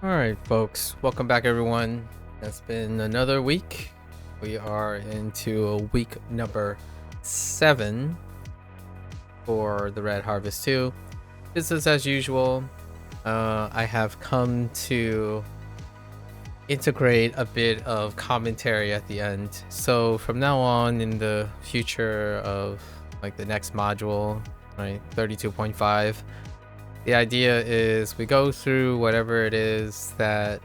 Alright, folks, welcome back, everyone. It's been another week. We are into week number 7 for the Red Harvest 2. This is as usual. I have come to integrate a bit of commentary at the end. So from now on, in the future of like the next module, right, 32.5, the idea is we go through whatever it is that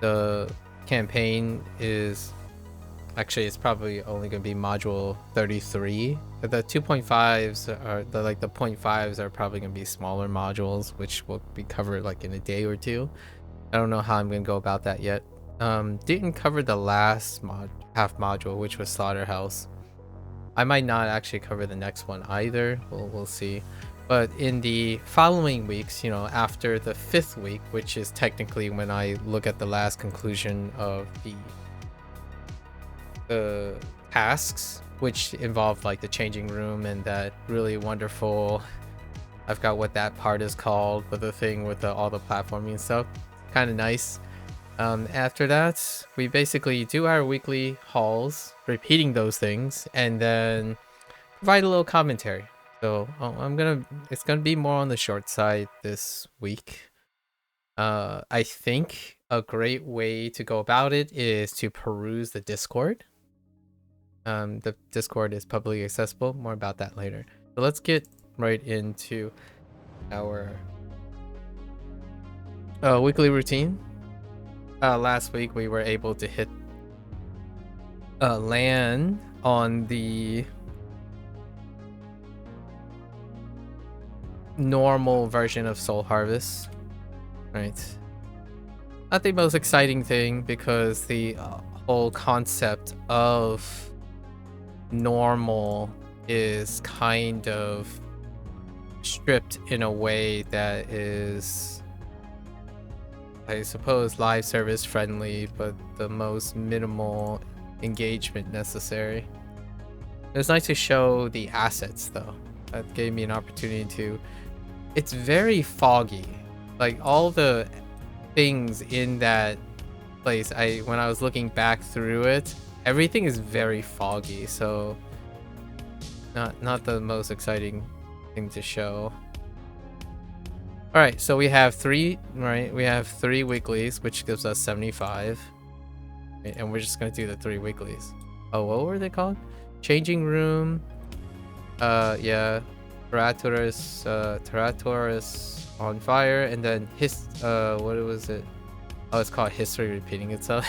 the campaign is. Actually, it's probably only going to be module 33. The 2.5s are the 0.5s are probably going to be smaller modules, which will be covered like in a day or two. I don't know how I'm going to go about that yet. Didn't cover the last half module, which was Slaughterhouse. I might not actually cover the next one either. We'll see. But in the following weeks, you know, after the 5th week, which is technically when I look at the last conclusion of the tasks, which involve like the changing room and that really wonderful, I forgot what that part is called, but the thing with all the platforming and stuff, kind of nice. After that, we basically do our weekly hauls, repeating those things, and then provide a little commentary. So it's gonna be more on the short side this week. I think a great way to go about it is to peruse the Discord. The Discord is publicly accessible. More about that later. So let's get right into our weekly routine. Last week we were able to hit land on the normal version of Soul Harvest, right? Not the most exciting thing because the whole concept of normal is kind of stripped in a way that is, I suppose, live service friendly, but the most minimal engagement necessary. It was nice to show the assets though. That gave me an opportunity to. It's very foggy. Like all the things in that place, when I was looking back through it, everything is very foggy, so not the most exciting thing to show. All right, so we have three weeklies, which gives us 75, and we're just gonna do the 3 weeklies. Oh, what were they called? Changing room, yeah, Terratoris on fire, and then what was it? Oh, it's called history repeating itself.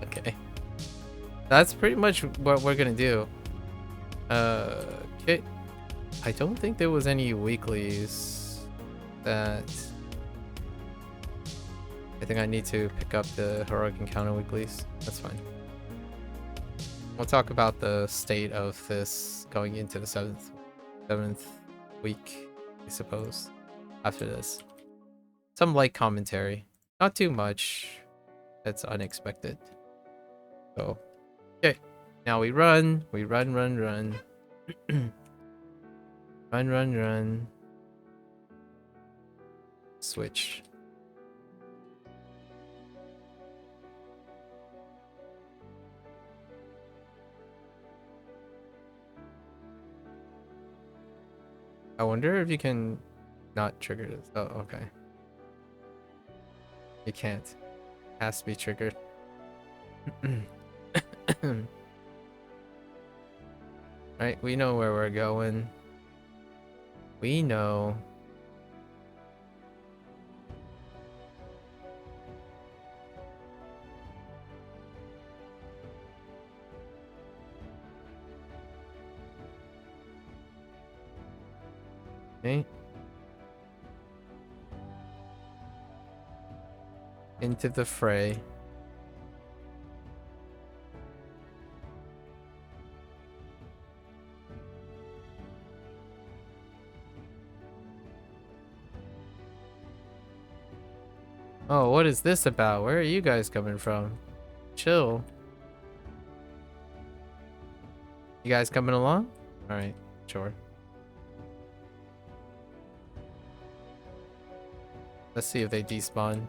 Okay, that's pretty much what we're gonna do. Okay, I don't think there was any weeklies that. I think I need to pick up the heroic encounter weeklies. That's fine. We'll talk about the state of this going into the 7th week, I suppose, after this. Some light commentary, not too much that's unexpected. So, okay, now we run, run, run, switch. I wonder if you can not trigger this. Oh, okay. You can't. It has to be triggered. Right, we know where we're going. We know. Okay. Into the fray. Oh, what is this about? Where are you guys coming from? Chill. You guys coming along? Alright, sure. Let's see if they despawn.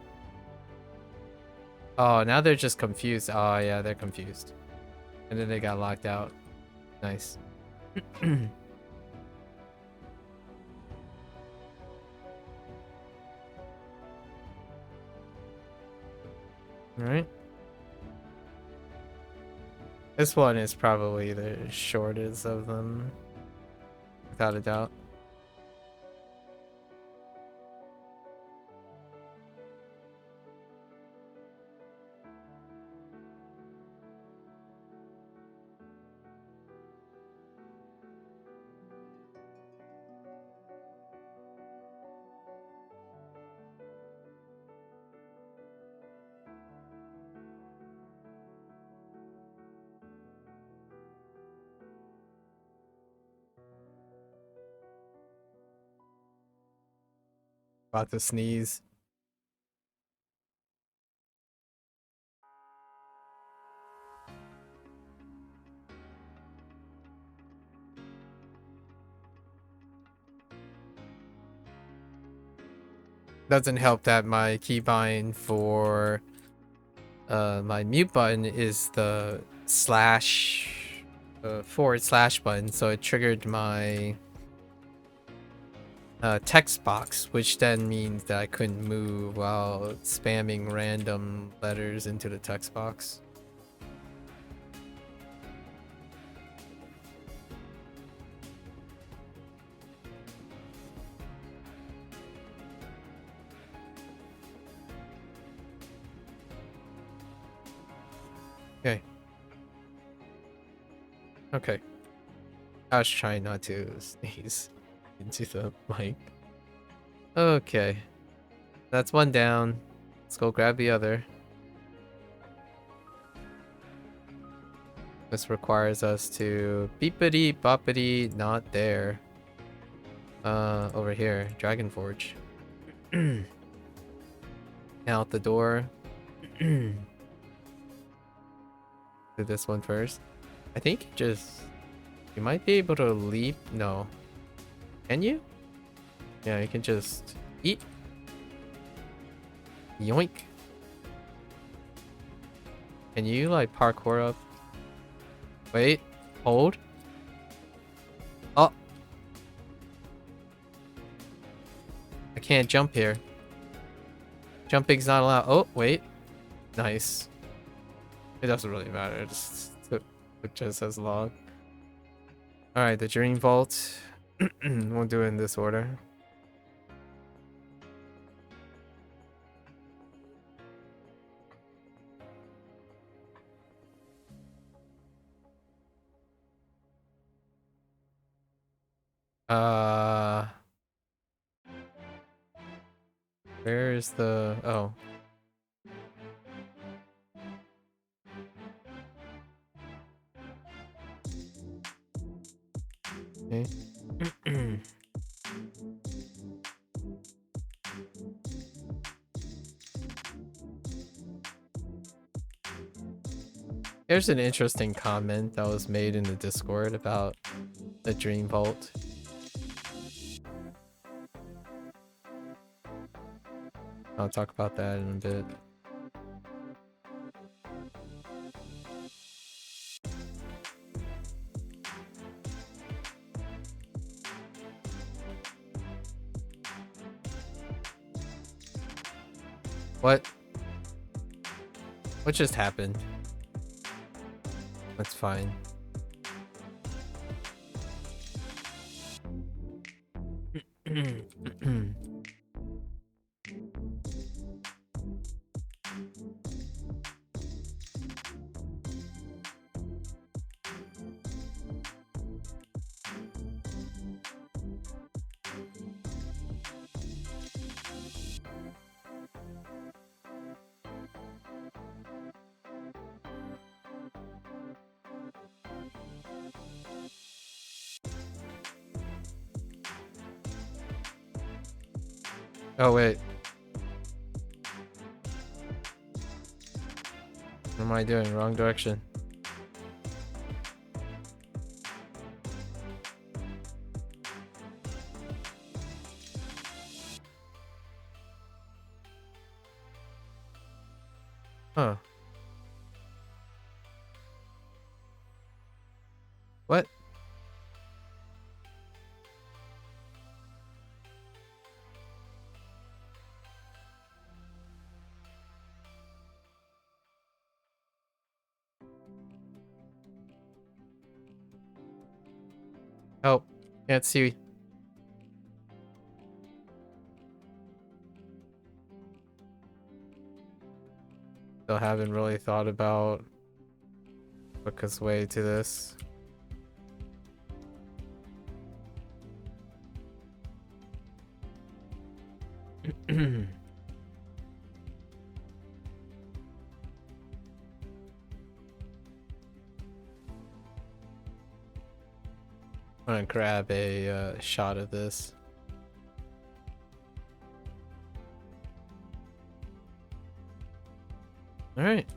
Oh, now they're just confused. Oh, yeah, they're confused. And then they got locked out. Nice. Alright. This one is probably the shortest of them. Without a doubt. About to sneeze. Doesn't help that my keybind for my mute button is the slash / button, so it triggered my text box, which then means that I couldn't move while spamming random letters into the text box. Okay. Okay. I was trying not to sneeze into the mic. Okay. That's one down. Let's go grab the other. This requires us to beepity boppity, not there. Over here, Dragon Forge. Out the door. Do this one first. I think you might be able to leap. No. Can you? Yeah, you can just eat. Yoink. Can you like parkour up? Wait, hold. Oh. I can't jump here. Jumping's not allowed. Oh, wait. Nice. It doesn't really matter. It just as long. Alright, the Dream Vault. We'll do it in this order. Where is the... Oh. Okay. There's an interesting comment that was made in the Discord about the Dream Vault. I'll talk about that in a bit. What? What just happened? That's fine. Oh, wait. What am I doing? Wrong direction. Huh. What? Oh, can't see. Still haven't really thought about Wicca's way to this. I'm gonna grab a shot of this. All right.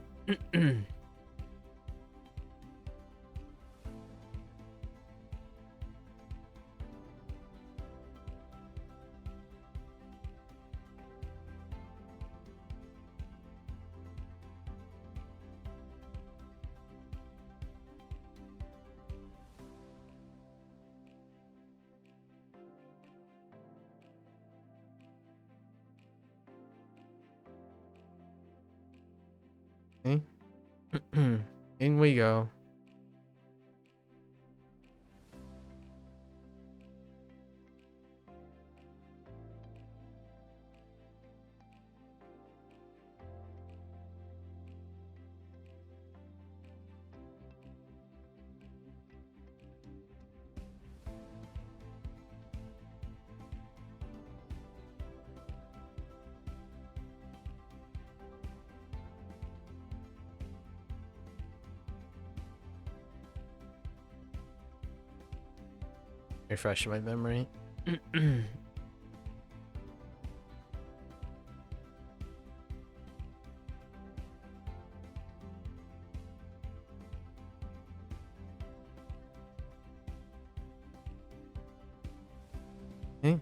Okay. In we go. Refresh my memory. Okay.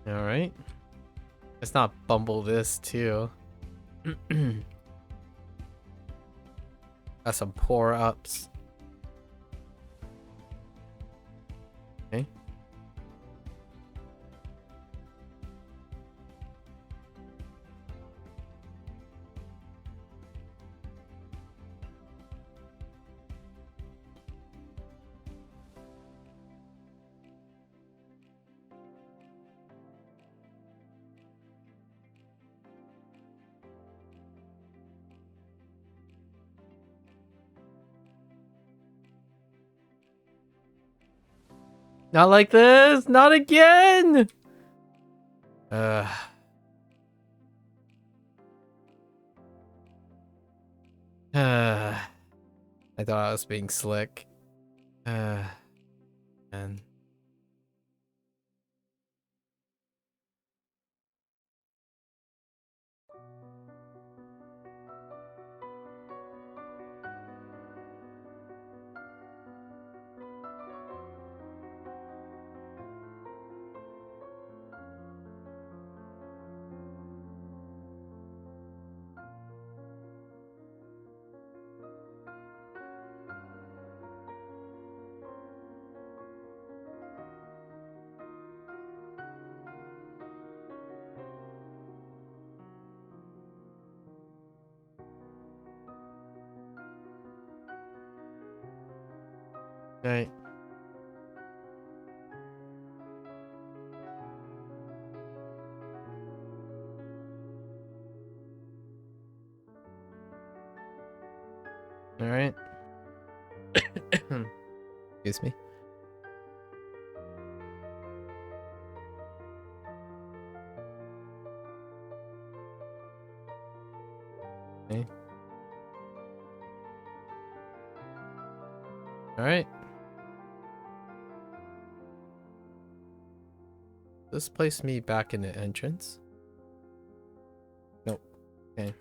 All right. Let's not bumble this too. Got some poor ups. Okay. Not like this! Not again! Uh. I thought I was being slick. And right. All right. Excuse me. All right. This place me back in the entrance. Nope. Okay.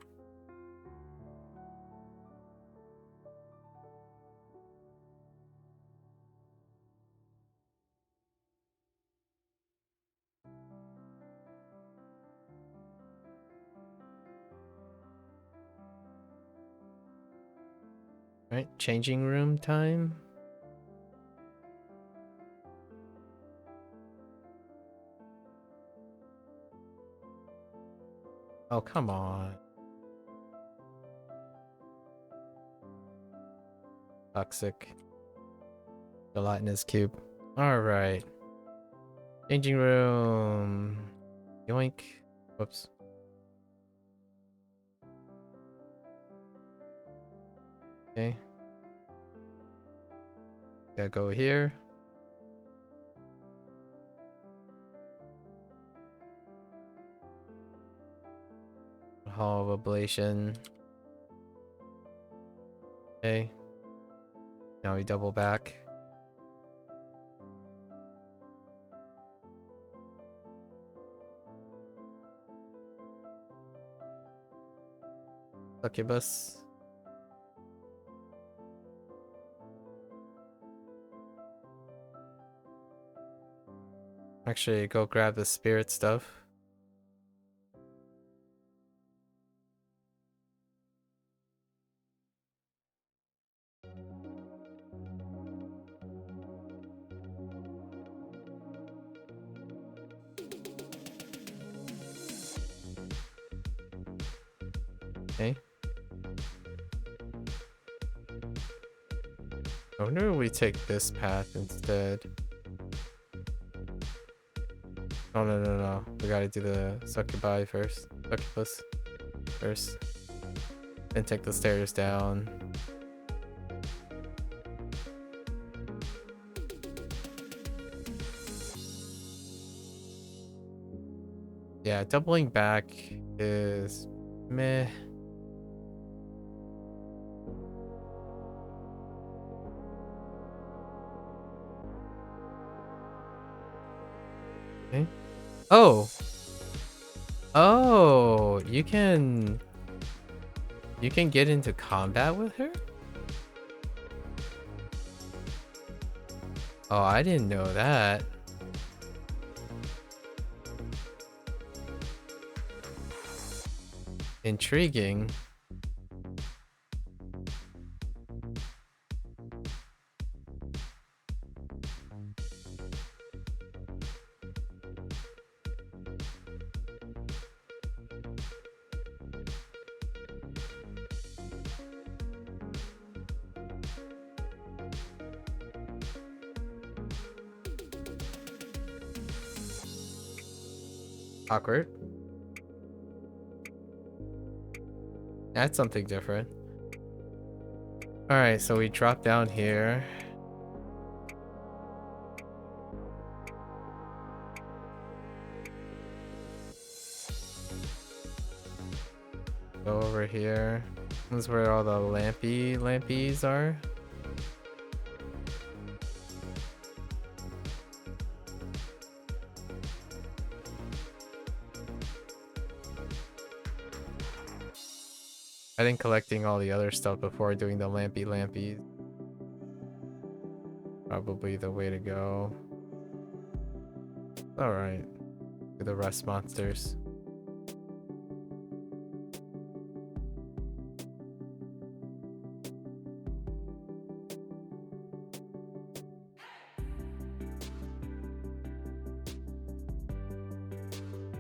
All right, changing room time. Oh, come on. Toxic. Gelatinous cube. Alright. Changing room. Yoink. Whoops. Okay. Gotta go here. Hall of Ablation. Okay. Now we double back. Succubus. Actually, go grab the spirit stuff. Okay. I wonder if we take this path instead. Oh, no. We gotta do the succubi first. Succubus first. Then take the stairs down. Yeah, doubling back is meh. Okay. Oh. Oh, you can get into combat with her? Oh, I didn't know that. Intriguing. Awkward. That's something different. Alright, so we drop down here. Go over here. This is where all the lampies are. I think collecting all the other stuff before doing the lampies. Probably the way to go. Alright. Do the rust monsters.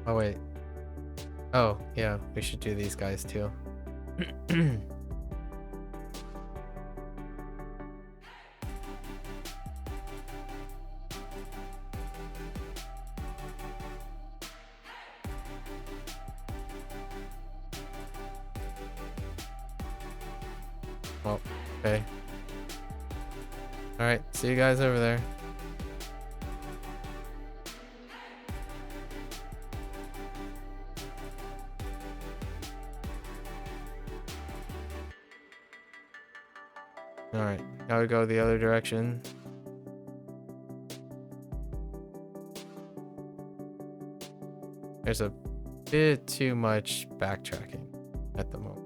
Oh wait. Oh, yeah, we should do these guys too. Oh, okay. Alright, see you guys over there. Alright, now would go the other direction. There's a bit too much backtracking at the moment.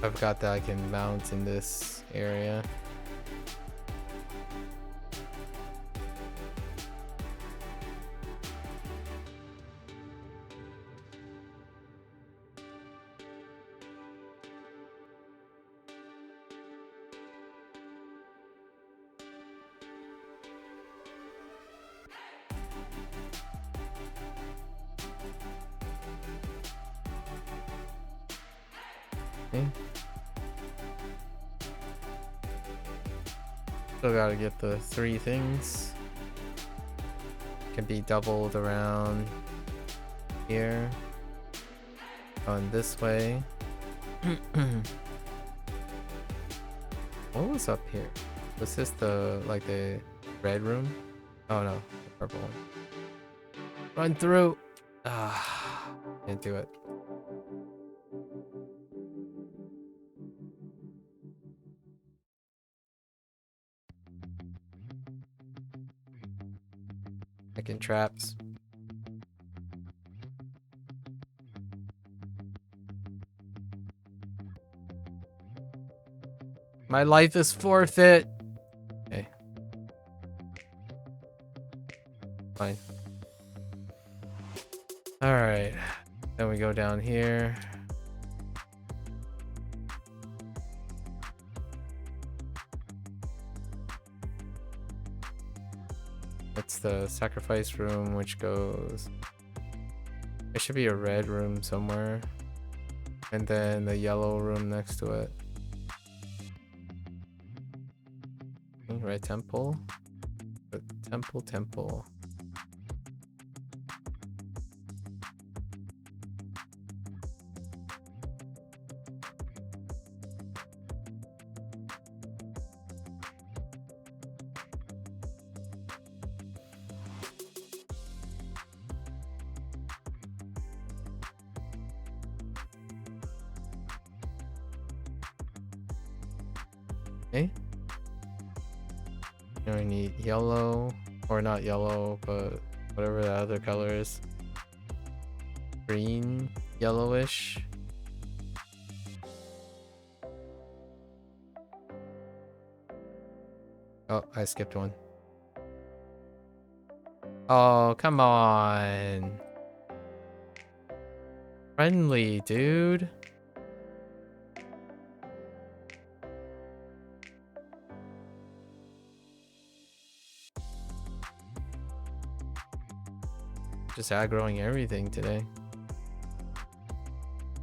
I forgot that I can mount in this area. Okay. Still gotta get the 3 things. Can be doubled around here. Going this way. What was up here? Was this the red room? Oh no, the purple one. Run through! Ah, can't do it. Making traps. My life is forfeit. Okay. Fine. All right. Then we go down here. It's the sacrifice room, which goes... There should be a red room somewhere. And then the yellow room next to it. Red temple. But temple. Okay. Now we need yellow, or not yellow, but whatever the other color is. Green, yellowish. Oh, I skipped one. Oh, come on. Friendly, dude. Just aggroing everything today.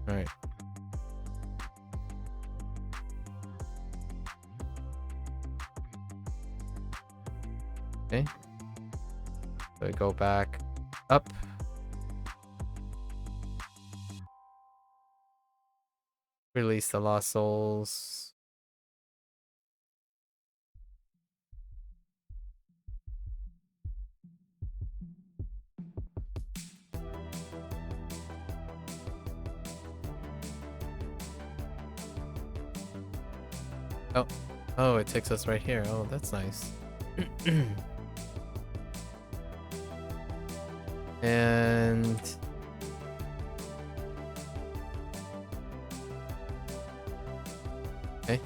All right. Okay. So I go back up. Release the lost souls. Oh, it takes us right here. Oh, that's nice. And okay.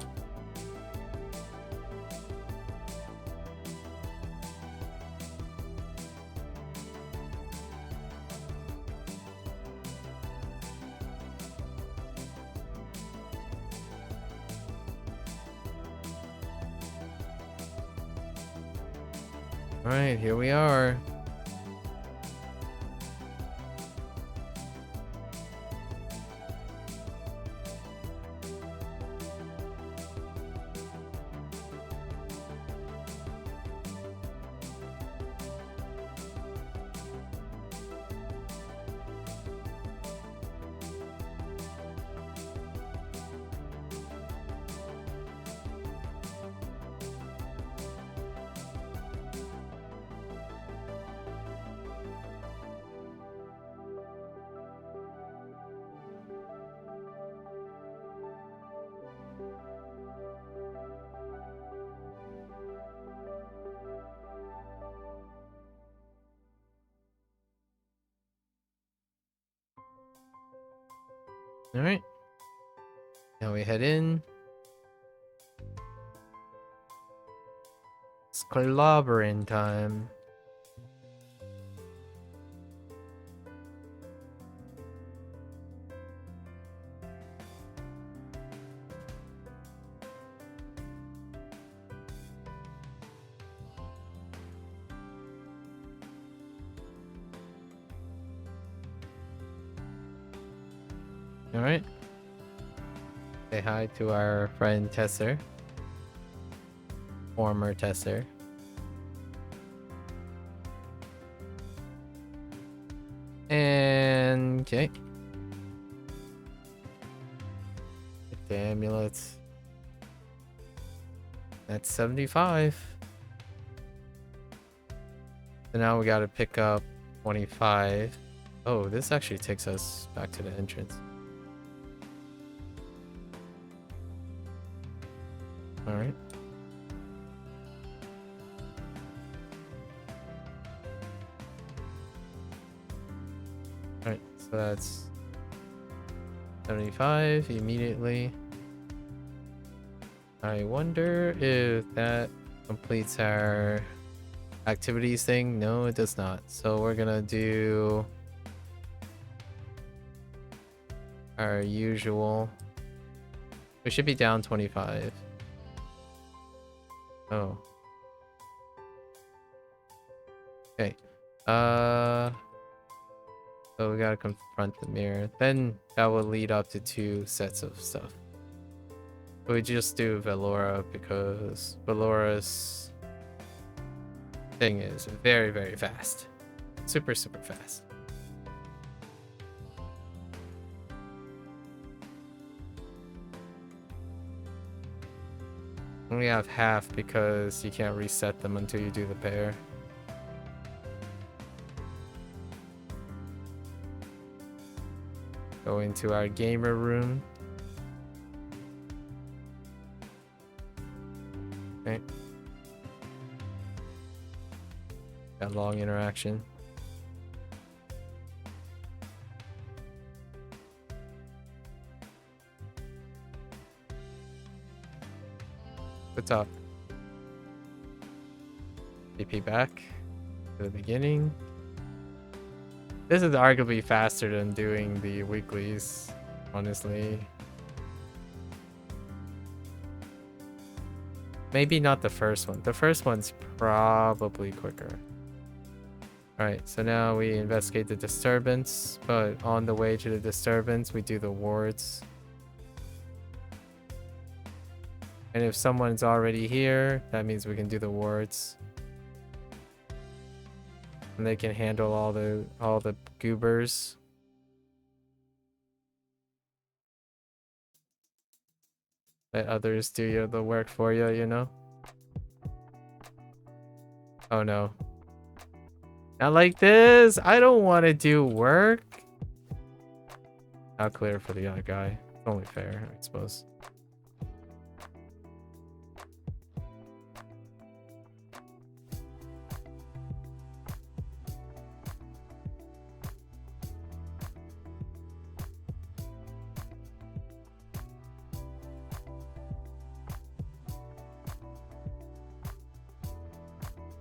All right, here we are. All right. Now we head in. It's clobbering time. All right. Say hi to our friend Tesser. Former Tesser. And okay. Get the amulets. That's 75. So now we gotta pick up 25. Oh, this actually takes us back to the entrance. All right. All right, so that's 75 immediately. I wonder if that completes our activities thing. No, it does not. So we're gonna do our usual. We should be down 25. Oh. Okay. So we gotta confront the mirror. Then that will lead up to 2 sets of stuff. We just do Velora because Velora's thing is very, very fast. Super, super fast. Only have half because you can't reset them until you do the pair. Go into our gamer room. Okay. Got long interaction. What's up? TP back to the beginning. This is arguably faster than doing the weeklies, honestly. Maybe not the first one. The first one's probably quicker. Alright, so now we investigate the disturbance, but on the way to the disturbance, we do the wards. And if someone's already here, that means we can do the wards. And they can handle all the goobers. Let others do the work for you, you know? Oh no. Not like this! I don't want to do work! I'll clear for the other guy. It's only fair, I suppose.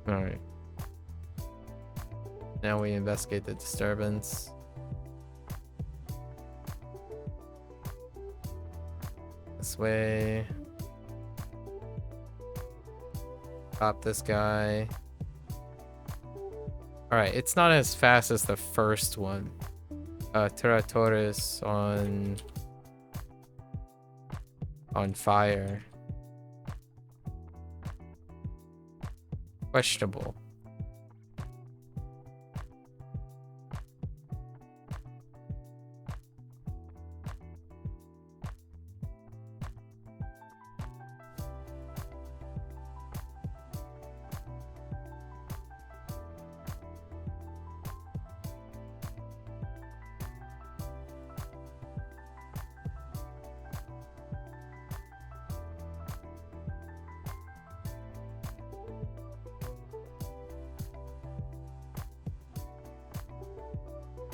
Alright. Now we investigate the disturbance. This way. Stop this guy. Alright, it's not as fast as the first one. Terratores on fire. Questionable.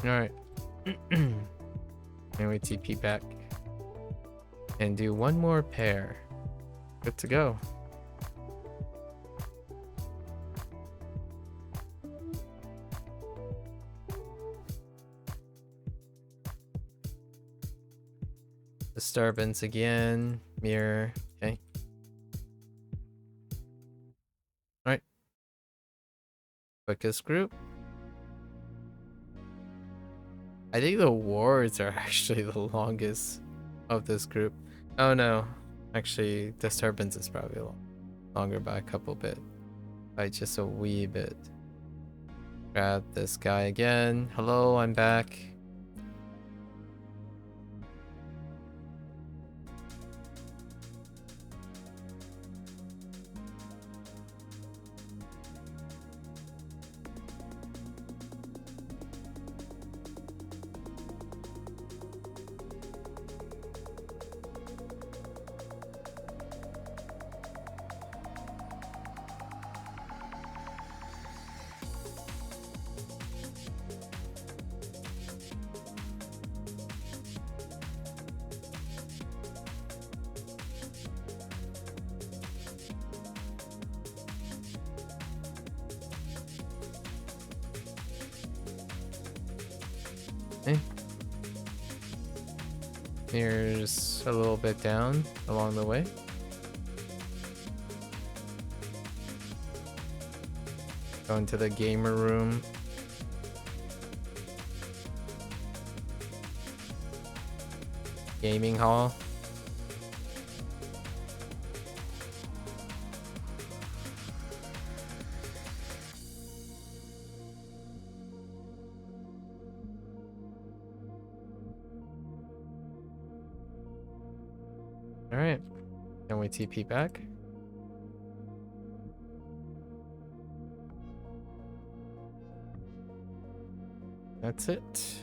All right. And we TP back. And do one more pair. Good to go. Disturbance again. Mirror. Okay. Alright. Quickest group. I think the wards are actually the longest of this group. Oh no. Actually, Disturbance is probably longer by a couple bit. By just a wee bit. Grab this guy again. Hello, I'm back. Okay. Here's a little bit down along the way. Go into the gamer room. Gaming hall. All right, then we TP back. That's it.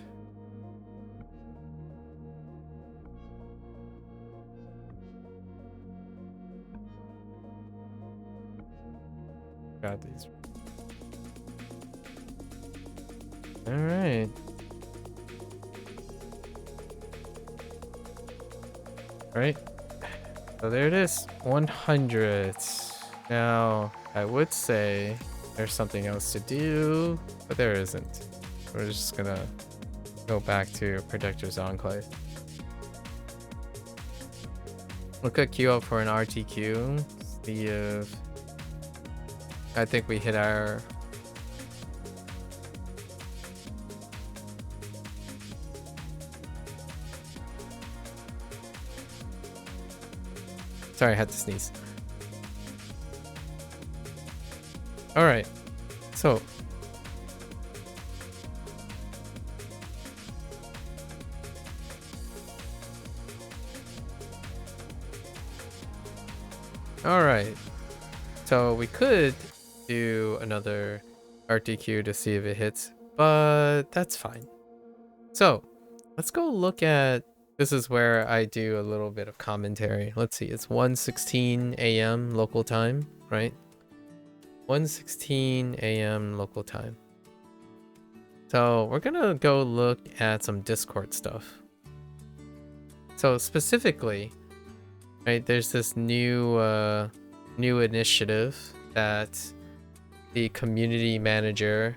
Got these. All right. All right. So there it is, 100. Now, I would say there's something else to do, but there isn't. We're just gonna go back to Protector's Enclave. Look at queue up for an RTQ. See if I think we hit our sorry, I had to sneeze. All right, so we could do another RTQ to see if it hits, but that's fine. So let's go look at, this is where I do a little bit of commentary. Let's see, it's 1:16 a.m. local time, right? 1:16 a.m. local time. So we're gonna go look at some Discord stuff. So specifically, right, there's this new initiative that the community manager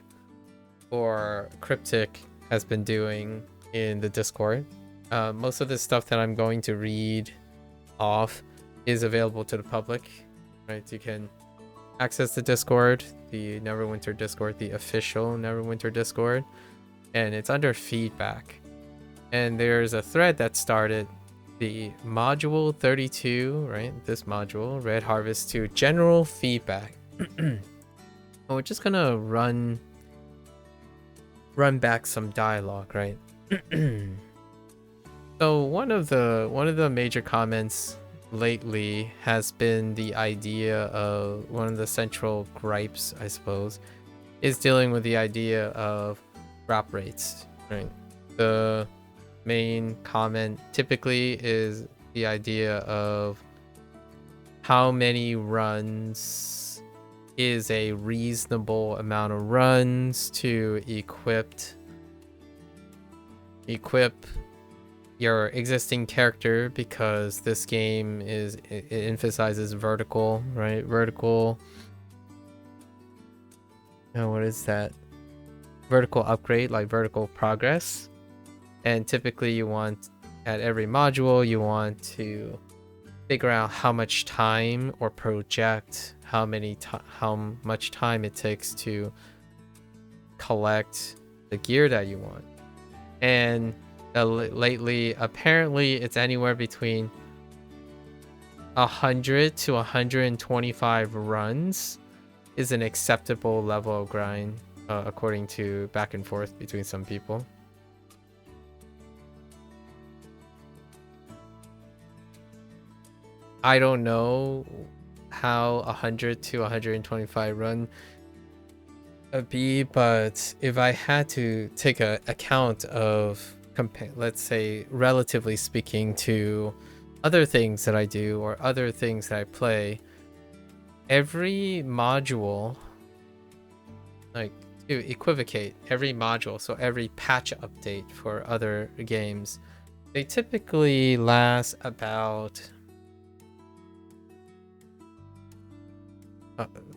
for Cryptic has been doing in the Discord. Most of the stuff that I'm going to read off is available to the public, right? You can access the Discord, the Neverwinter Discord, the official Neverwinter Discord, and it's under feedback. And there's a thread that started, the module 32, right? This module, Red Harvest 2, general feedback. We're just gonna run back some dialogue, right? So one of the major comments lately has been the idea of, one of the central gripes, I suppose, is dealing with the idea of drop rates, right? The main comment typically is the idea of how many runs is a reasonable amount of runs to equip your existing character, because this game it emphasizes vertical, right? Vertical. Oh, what is that? Vertical upgrade, like vertical progress. And typically you want, at every module, you want to figure out how much time, or project how much time it takes to collect the gear that you want. And lately, apparently it's anywhere between 100 to 125 runs is an acceptable level of grind, according to back and forth between some people. I don't know how 100 to 125 run be, but if I had to take a account of, let's say, relatively speaking, to other things that I do or other things that I play, every module, like to equivocate, every module, so every patch update for other games, they typically last about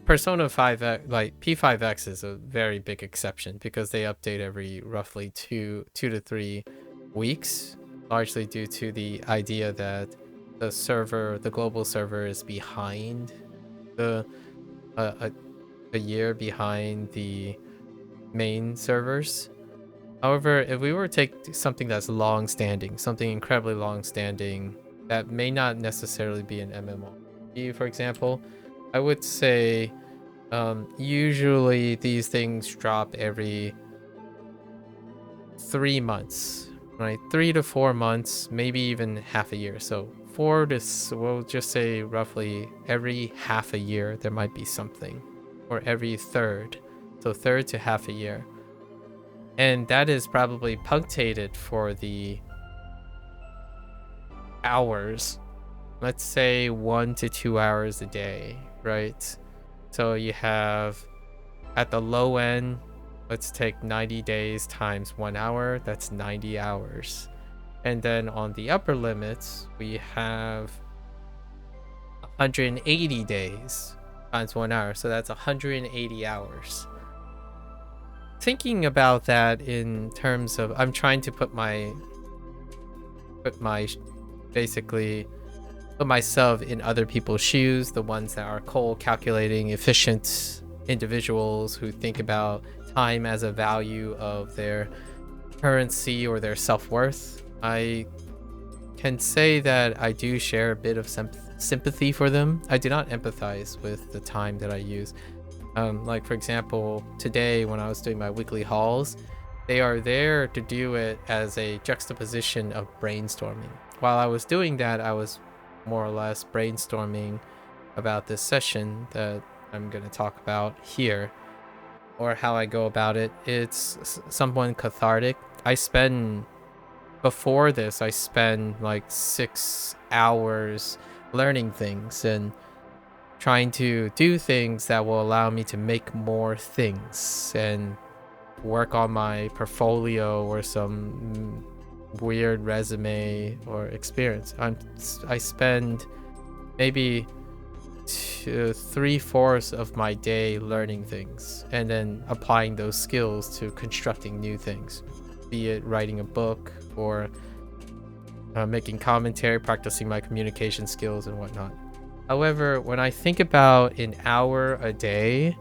Persona 5X, like P5X is a very big exception because they update every roughly two to 3 weeks, largely due to the idea that the global server is behind a year behind the main servers. However, if we were to take something that's long-standing, something incredibly long-standing, that may not necessarily be an MMORPG, for example, I would say usually these things drop every 3 months, right? 3 to 4 months, maybe even half a year. So we'll just say roughly every half a year there might be something, or every third, so third to half a year. And that is probably punctuated for the hours, let's say 1 to 2 hours a day, right? So you have, at the low end, let's take 90 days times 1 hour, that's 90 hours. And then on the upper limits, we have 180 days times 1 hour, so that's 180 hours. Thinking about that in terms of, I'm trying to put myself in other people's shoes, the ones that are cold calculating, efficient individuals who think about time as a value of their currency or their self-worth. I can say that I do share a bit of sympathy for them. I do not empathize with the time that I use. Like, for example, today when I was doing my weekly hauls, they are there to do it as a juxtaposition of brainstorming. While I was doing that, I was more or less brainstorming about this session that I'm going to talk about here, or how I go about it. It's somewhat cathartic. Before this, I spend like 6 hours learning things and trying to do things that will allow me to make more things and work on my portfolio or some weird resume or experience. I spend maybe 3/4 of my day learning things and then applying those skills to constructing new things, be it writing a book or making commentary, practicing my communication skills and whatnot. However, when I think about an hour a day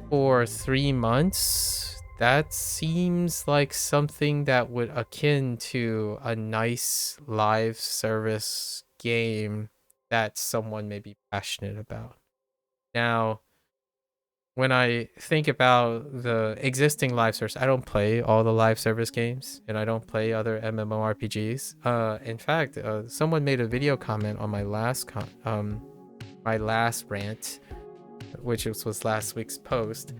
for 3 months, that seems like something that would akin to a nice live service game that someone may be passionate about. Now, when I think about the existing live service, I don't play all the live service games, and I don't play other MMORPGs. In fact, someone made a video comment on my last rant, which was last week's post.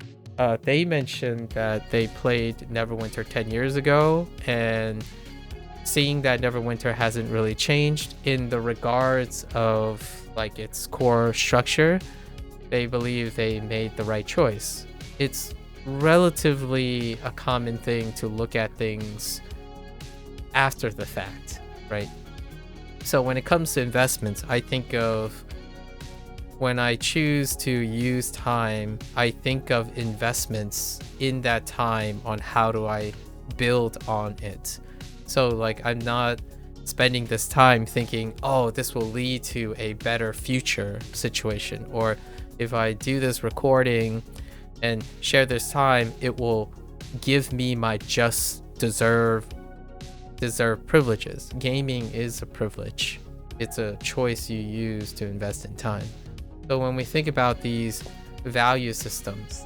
They mentioned that they played Neverwinter 10 years ago, and seeing that Neverwinter hasn't really changed in the regards of like its core structure, they believe they made the right choice. It's relatively a common thing to look at things after the fact, right? So when it comes to investments, I think of, when I choose to use time, I think of investments in that time on how do I build on it. So like, I'm not spending this time thinking, oh, this will lead to a better future situation, or if I do this recording and share this time, it will give me my just deserved privileges. Gaming is a privilege. It's a choice you use to invest in time. So when we think about these value systems,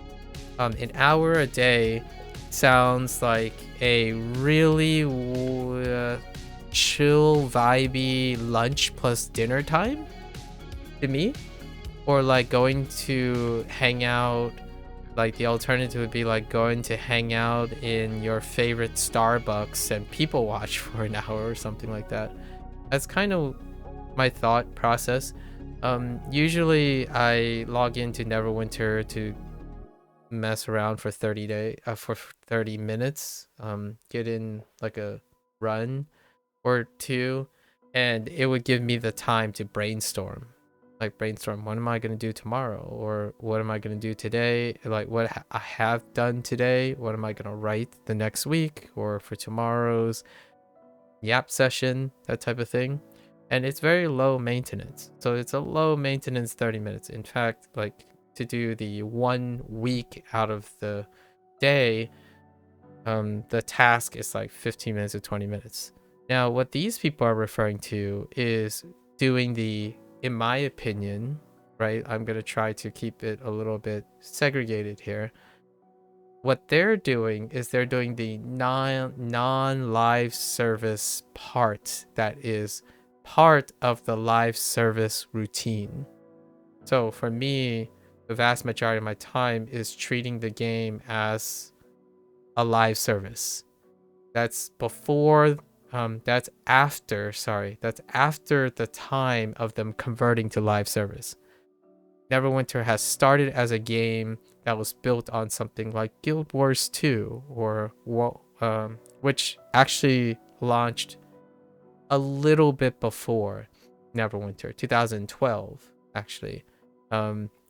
an hour a day sounds like a really chill, vibey lunch plus dinner time to me. Or like going to hang out, like the alternative would be like going to hang out in your favorite Starbucks and people watch for an hour or something like that. That's kind of my thought process. Usually I log into Neverwinter to mess around for 30 minutes, get in like a run or two, and it would give me the time to brainstorm. Like brainstorm, what am I going to do tomorrow? Or what am I going to do today? Like what I have done today, what am I going to write the next week or for tomorrow's yap session, that type of thing. And it's very low maintenance. So it's a low maintenance 30 minutes. In fact, like to do the 1 week out of the day, the task is like 15 minutes to 20 minutes. Now, what these people are referring to is doing the, in my opinion, right? I'm going to try to keep it a little bit segregated here. What they're doing is they're doing the non-live service part that is part of the live service routine. So for me, the vast majority of my time is treating the game as a live service. That's before, that's after the time of them converting to live service. Neverwinter has started as a game that was built on something like Guild Wars 2, or which actually launched a little bit before Neverwinter, 2012 actually.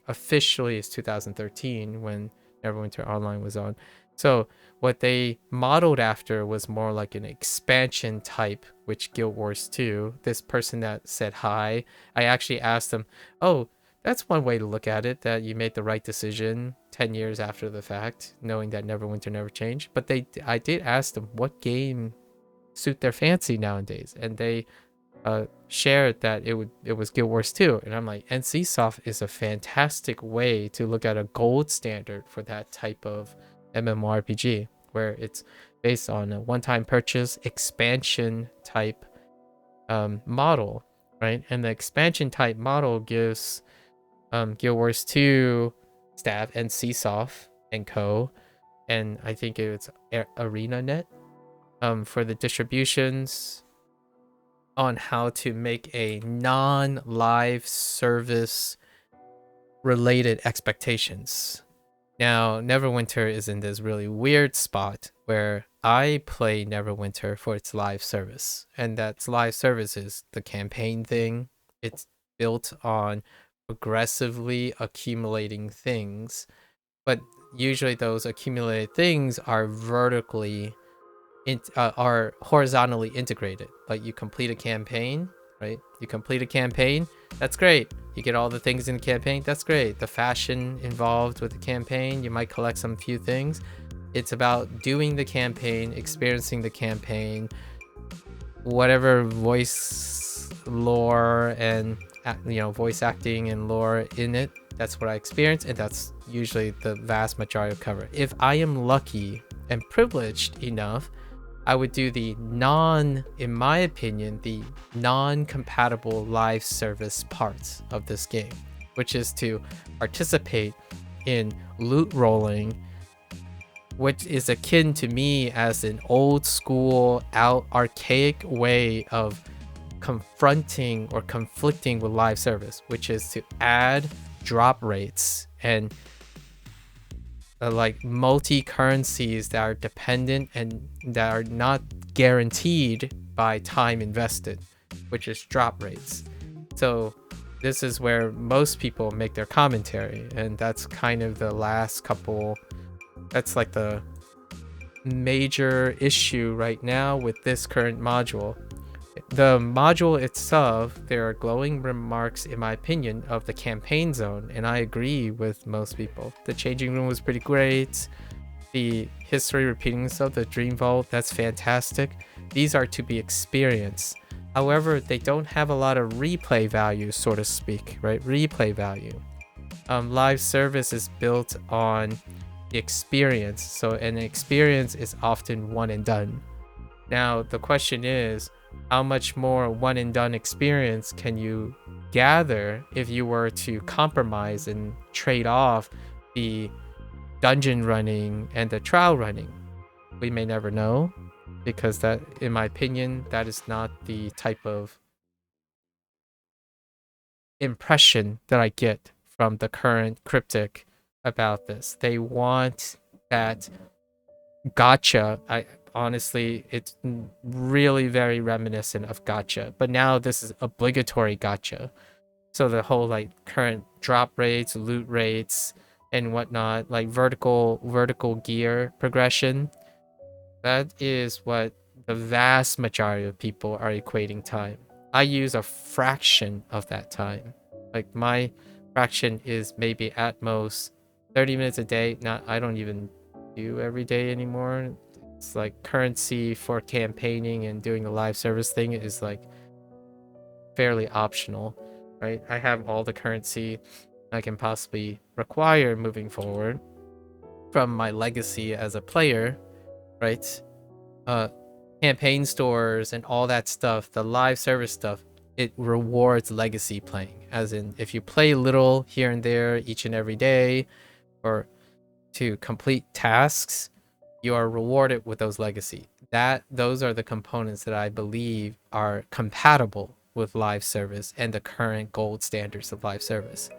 Officially it's 2013 when Neverwinter Online was on. So what they modeled after was more like an expansion type, which Guild Wars 2, this person that said hi, I actually asked them, oh, that's one way to look at it, that you made the right decision 10 years after the fact, knowing that Neverwinter never changed. But I did ask them what game suit their fancy nowadays, and they shared that it was Guild Wars 2. And I'm like, NCSoft is a fantastic way to look at a gold standard for that type of MMORPG, where it's based on a one-time purchase expansion type model, right? And the expansion type model gives Guild Wars 2 staff, NCSoft and co, and I think it's ArenaNet, for the distributions on how to make a non-live service related expectations. Now, Neverwinter is in this really weird spot where I play Neverwinter for its live service, and that's live service is the campaign thing. It's built on progressively accumulating things, but usually those accumulated things are are horizontally integrated. Like you complete a campaign, right? You complete a campaign, that's great. You get all the things in the campaign, that's great. The fashion involved with the campaign, you might collect some few things. It's about doing the campaign, experiencing the campaign, whatever voice lore and voice acting and lore in it. That's what I experience, and that's usually the vast majority of cover. If I am lucky and privileged enough, I would do in my opinion, the non-compatible live service parts of this game, which is to participate in loot rolling, which is akin to me as an old school, archaic way of confronting or conflicting with live service, which is to add drop rates and like multi-currencies that are dependent and that are not guaranteed by time invested, which is drop rates. So this is where most people make their commentary, and that's kind of the last couple, that's like the major issue right now with this current module. The module itself, there are glowing remarks, in my opinion, of the campaign zone, and I agree with most people. The changing room was pretty great. The history repeating itself, the dream vault, that's fantastic. These are to be experienced. However, they don't have a lot of replay value, so to speak, right? Replay value. Live service is built on the experience, so an experience is often one and done. Now the question is, how much more one and done experience can you gather if you were to compromise and trade off the dungeon running and the trial running? We may never know, because that, in my opinion, that is not the type of impression that I get from the current Cryptic about this. They want that gotcha. I honestly, it's really very reminiscent of gotcha, but now this is obligatory gotcha. So the whole like current drop rates, loot rates, and whatnot, like vertical gear progression, that is what the vast majority of people are equating time. I use a fraction of that time. Like my fraction is maybe at most 30 minutes a day. Not, I don't even do every day anymore. It's like currency for campaigning and doing the live service thing is like fairly optional, right? I have all the currency I can possibly require moving forward from my legacy as a player, right? Campaign stores and all that stuff, the live service stuff, it rewards legacy playing. As in, if you play little here and there each and every day, or to complete tasks, you are rewarded with those legacy. Those are the components that I believe are compatible with live service and the current gold standards of live service.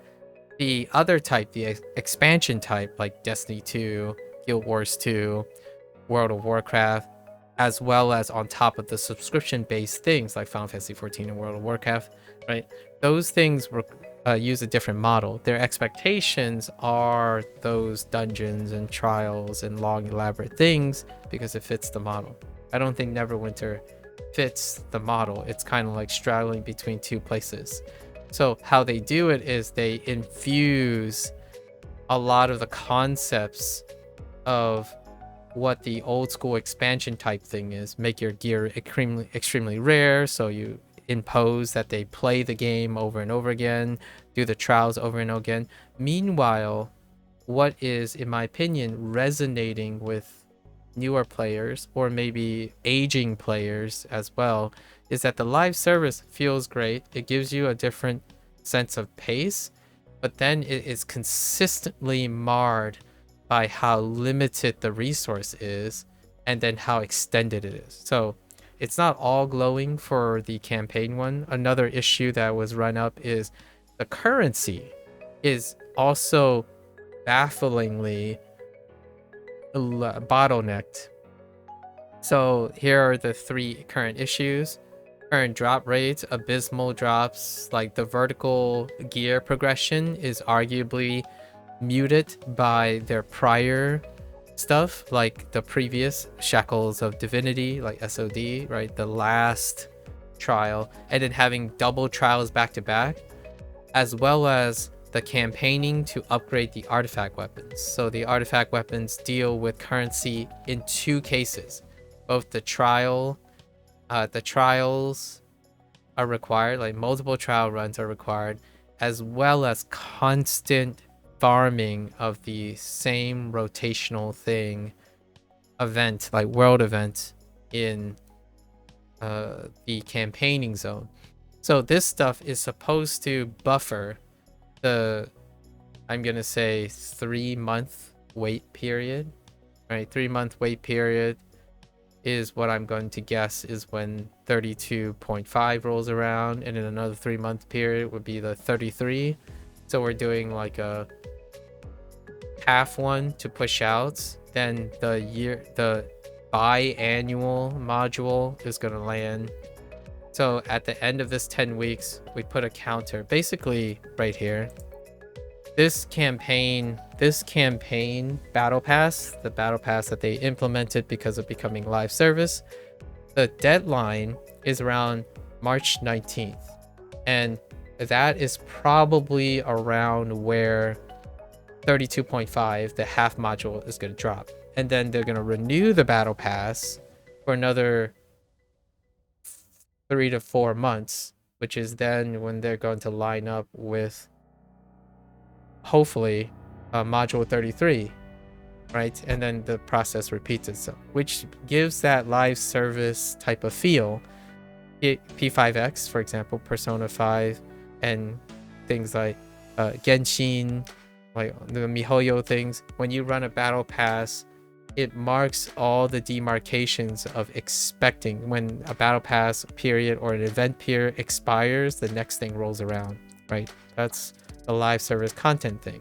The other type, the expansion type, like Destiny 2, Guild Wars 2, World of Warcraft, as well as on top of the subscription-based things like Final Fantasy 14 and World of Warcraft, right? Those things use a different model. Their expectations are those dungeons and trials and long, elaborate things because it fits the model. I don't think Neverwinter fits the model. It's kind of like straddling between two places. So how they do it is they infuse a lot of the concepts of what the old school expansion type thing is. Make your gear extremely rare, so you impose that they play the game over and over again, do the trials over and over again. Meanwhile, what is, in my opinion, resonating with newer players, or maybe aging players as well, is that the live service feels great. It gives you a different sense of pace, but then it is consistently marred by how limited the resource is, and then how extended it is. So it's not all glowing for the campaign one. Another issue that was run up is the currency is also bafflingly bottlenecked. So here are the three current issues. Current drop rates, abysmal drops. Like the vertical gear progression is arguably muted by their prior stuff, like the previous Shackles of Divinity, like SOD, right? The last trial, and then having double trials back to back, as well as the campaigning to upgrade the artifact weapons. So the artifact weapons deal with currency in two cases. Both the trials are required, like multiple trial runs are required, as well as constant farming of the same rotational thing event, like world event in the campaigning zone. So this stuff is supposed to buffer the, I'm gonna say, 3-month wait period, right? 3-month wait period is what I'm going to guess is when 32.5 rolls around, and in another 3-month period would be the 33. So we're doing like a half one to push out, then the biannual module is going to land. So at the end of this 10 weeks, we put a counter basically right here. This campaign battle pass, the battle pass that they implemented because of becoming live service, the deadline is around March 19th. And that is probably around where 32.5, the half module, is going to drop. And then they're going to renew the battle pass for another 3 to 4 months, which is then when they're going to line up with hopefully module 33, right? And then the process repeats itself, which gives that live service type of feel. P5X, for example, Persona 5, and things like Genshin, like the MiHoYo things. When you run a battle pass, it marks all the demarcations of expecting when a battle pass period or an event period expires, the next thing rolls around, right? That's the live service content thing.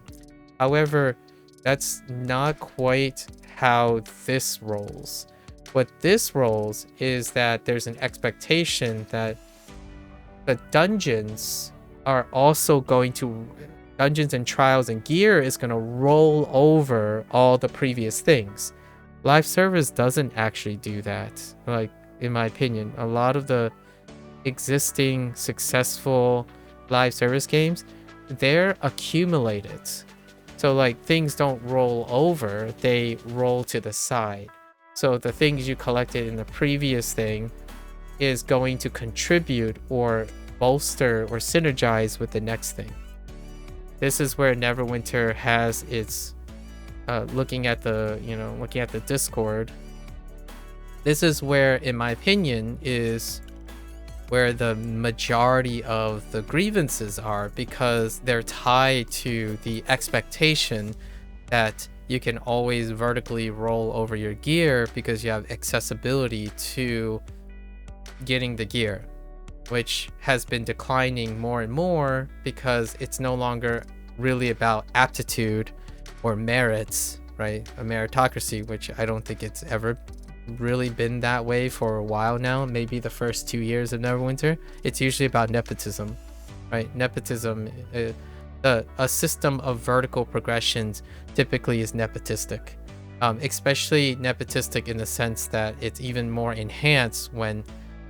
However, that's not quite how this rolls. What this rolls is that there's an expectation that the dungeons are also going to, dungeons and trials and gear is going to roll over all the previous things. Live service doesn't actually do that. Like, in my opinion, a lot of the existing successful live service games, they're accumulated. So like things don't roll over, they roll to the side. So the things you collected in the previous thing is going to contribute or bolster or synergize with the next thing. This is where Neverwinter has its looking at the Discord. This is where, in my opinion, is where the majority of the grievances are, because they're tied to the expectation that you can always vertically roll over your gear because you have accessibility to getting the gear, which has been declining more and more because it's no longer really about aptitude or merits, right? A meritocracy, which I don't think it's ever really been that way for a while now. Maybe the first 2 years of Neverwinter. It's usually about nepotism, right? Nepotism, a system of vertical progressions typically is nepotistic, especially nepotistic in the sense that it's even more enhanced when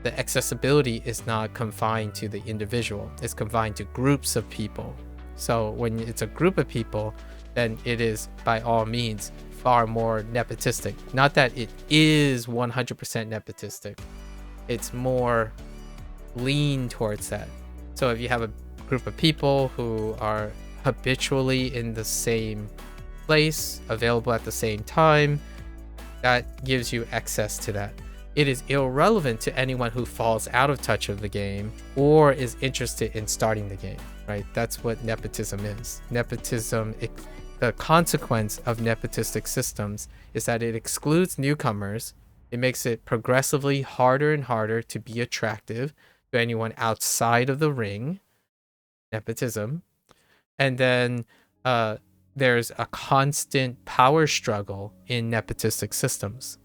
the accessibility is not confined to the individual. It's confined to groups of people. So when it's a group of people, then it is by all means far more nepotistic. Not that it is 100% nepotistic. It's more lean towards that. So if you have a group of people who are habitually in the same place, available at the same time, that gives you access to that. It is irrelevant to anyone who falls out of touch of the game or is interested in starting the game, right? That's what nepotism is. Nepotism, the consequence of nepotistic systems is that it excludes newcomers. It makes it progressively harder and harder to be attractive to anyone outside of the ring. Nepotism. And then there's a constant power struggle in nepotistic systems.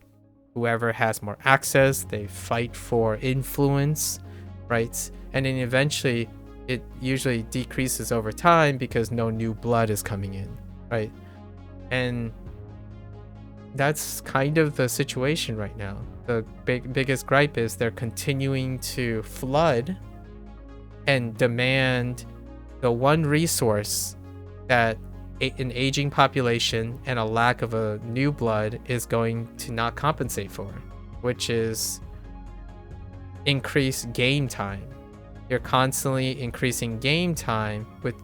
Whoever has more access, they fight for influence, right? And then eventually it usually decreases over time because no new blood is coming in, right? And that's kind of the situation right now. The biggest gripe is they're continuing to flood and demand the one resource that an aging population and a lack of a new blood is going to not compensate for, which is increased game time. You're constantly increasing game time with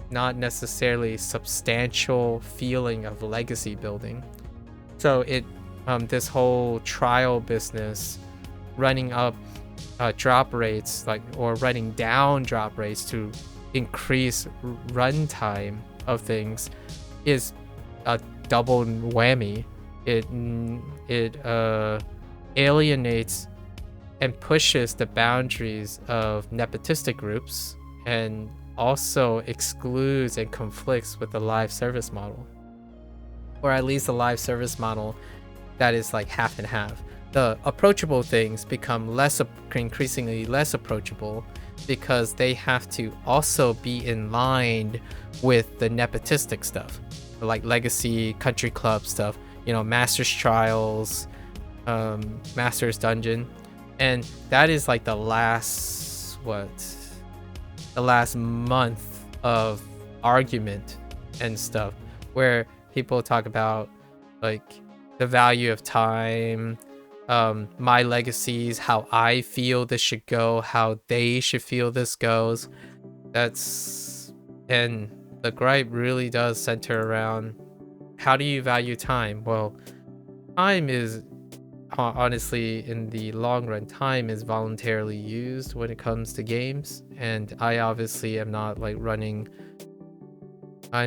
not necessarily substantial feeling of legacy building. So it this whole trial business, running up drop rates, or running down drop rates to increase runtime of things, is a double whammy. It alienates and pushes the boundaries of nepotistic groups, and also excludes and conflicts with the live service model. or at least a live service model that is like half and half. The approachable things become increasingly less approachable because they have to also be in line with the nepotistic stuff, like legacy, country club stuff, you know, Master's Trials, Master's Dungeon. And that is like the last month of argument and stuff, where people talk about like the value of time, my legacies, how I feel this should go, how they should feel this goes. And the gripe really does center around, how do you value time? Well, time is honestly, in the long run, time is voluntarily used when it comes to games, and I'm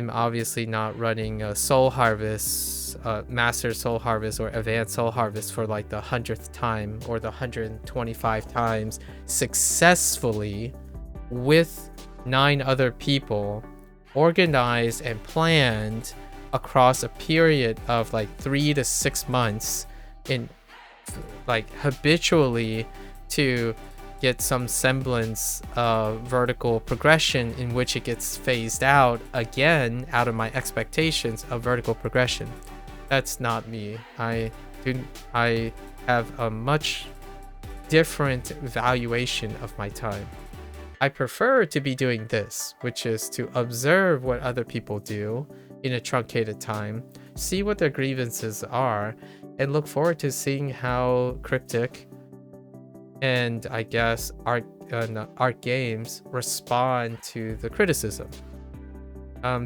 obviously not running a Soul Harvest, Master Soul Harvest or Advanced Soul Harvest for like the 100th time or the 125 times successfully with 9 other people, organized and planned across a period of like 3 to 6 months, in like habitually, to get some semblance of vertical progression, in which it gets phased out again out of my expectations of vertical progression. That's not me. I have a much different valuation of my time. I prefer to be doing this, which is to observe what other people do in a truncated time, see what their grievances are, and look forward to seeing how Cryptic and I guess Art Games respond to the criticism.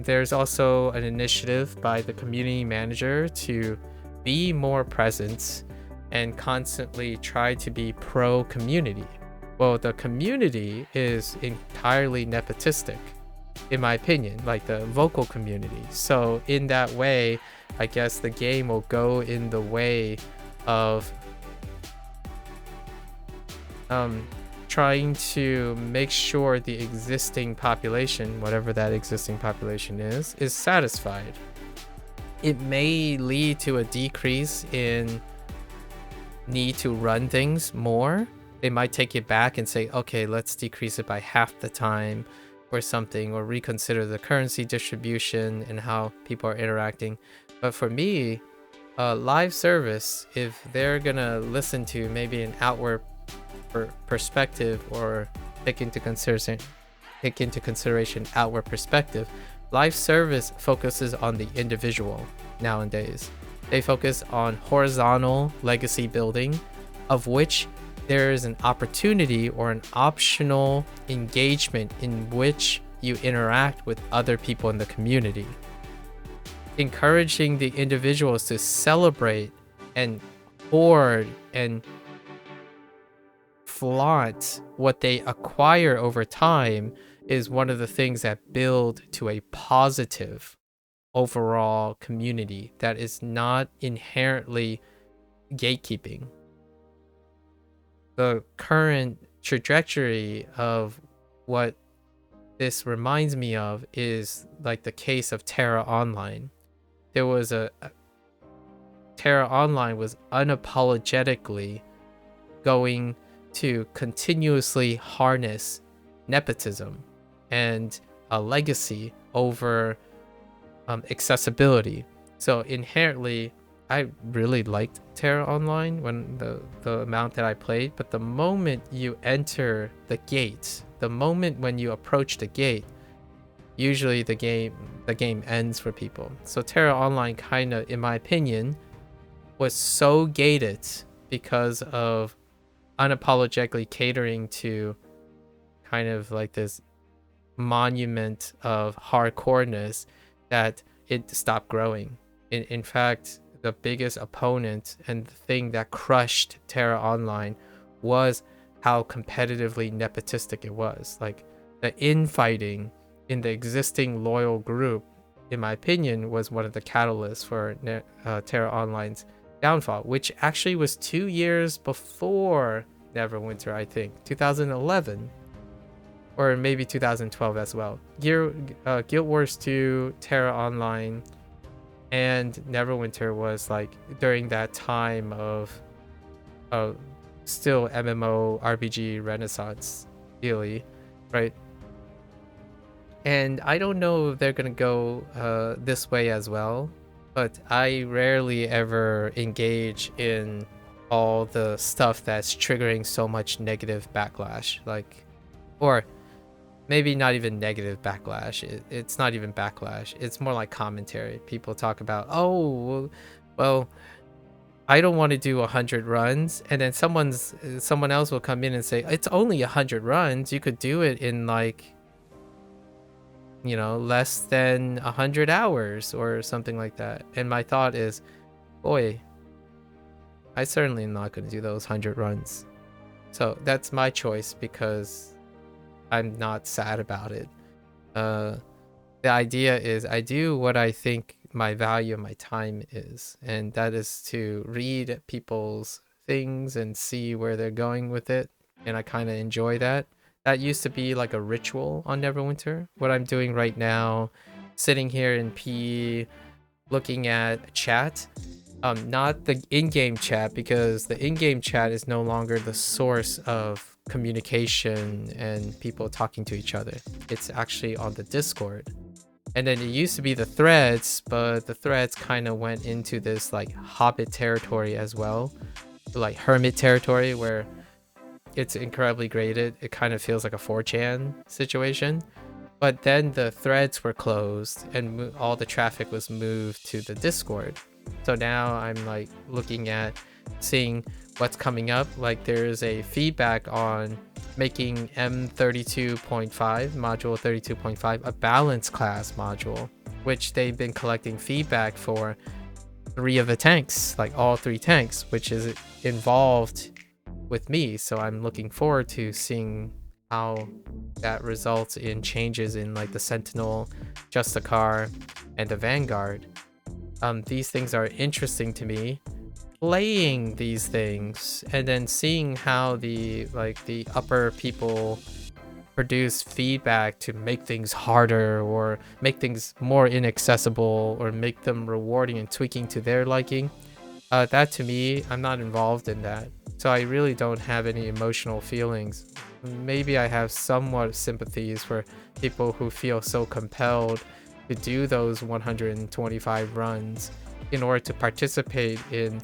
There's also an initiative by the community manager to be more present and constantly try to be pro-community. Well, the community is entirely nepotistic, in my opinion, like the vocal community. So in that way, I guess the game will go in the way of trying to make sure the existing population, whatever that existing population is satisfied. It may lead to a decrease in need to run things more. They might take it back and say, okay, let's decrease it by half the time or something, or reconsider the currency distribution and how people are interacting. But for me, live service, if they're gonna listen to maybe an outward perspective, or take into consideration outward perspective, live service focuses on the individual nowadays. They focus on horizontal legacy building, of which there is an opportunity or an optional engagement in which you interact with other people in the community. Encouraging the individuals to celebrate and hoard and flaunt what they acquire over time is one of the things that build to a positive overall community that is not inherently gatekeeping. The current trajectory of what this reminds me of is like the case of Terra Online. There was Terra Online was unapologetically going to continuously harness nepotism and a legacy over accessibility. So inherently, I really liked Terra Online when the amount that I played, but the moment you enter the gate, the moment when you approach the gate, usually the game ends for people. So Terra Online kind of, in my opinion, was so gated because of unapologetically catering to kind of like this monument of hardcoreness that it stopped growing. In fact, the biggest opponent and the thing that crushed Terra Online was how competitively nepotistic it was. Like the infighting in the existing loyal group, in my opinion, was one of the catalysts for Terra Online's downfall, which actually was 2 years before Neverwinter, I think 2011 or maybe 2012 as well. Guild Wars 2, Terra Online, And Neverwinter was like during that time of still MMORPG renaissance, really, right? And I don't know if they're gonna go this way as well, but I rarely ever engage in all the stuff that's triggering so much negative backlash, like, or maybe not even negative backlash. It's not even backlash. It's more like commentary. People talk about, oh, well, I don't want to do 100 runs, and then someone else will come in and say it's only 100 runs. You could do it in like, you know, less than 100 hours or something like that. And my thought is, boy, I certainly am not going to do those 100 runs. So that's my choice because I'm not sad about it. The idea is I do what I think my value of my time is, and that is to read people's things and see where they're going with it, and I kind of enjoy that. That used to be like a ritual on Neverwinter. What I'm doing right now, sitting here in P, looking at chat, not the in-game chat, because the in-game chat is no longer the source of communication and people talking to each other. It's actually on the Discord. And then it used to be the threads, but the threads kind of went into this like hobbit territory as well, like hermit territory, where it's incredibly graded. It kind of feels like a 4chan situation. But then the threads were closed and all the traffic was moved to the Discord. So now I'm like looking at seeing what's coming up. Like there's a feedback on making M32.5, module 32.5, a balance class module, which they've been collecting feedback for 3 of the tanks, like all 3 tanks, which is involved with me. So I'm looking forward to seeing how that results in changes in like the Sentinel, Justicar, and the Vanguard. These things are interesting to me. Playing these things and then seeing how the upper people produce feedback to make things harder or make things more inaccessible or make them rewarding and tweaking to their liking. That to me, I'm not involved in that. So I really don't have any emotional feelings. Maybe I have somewhat sympathies for people who feel so compelled to do those 125 runs in order to participate in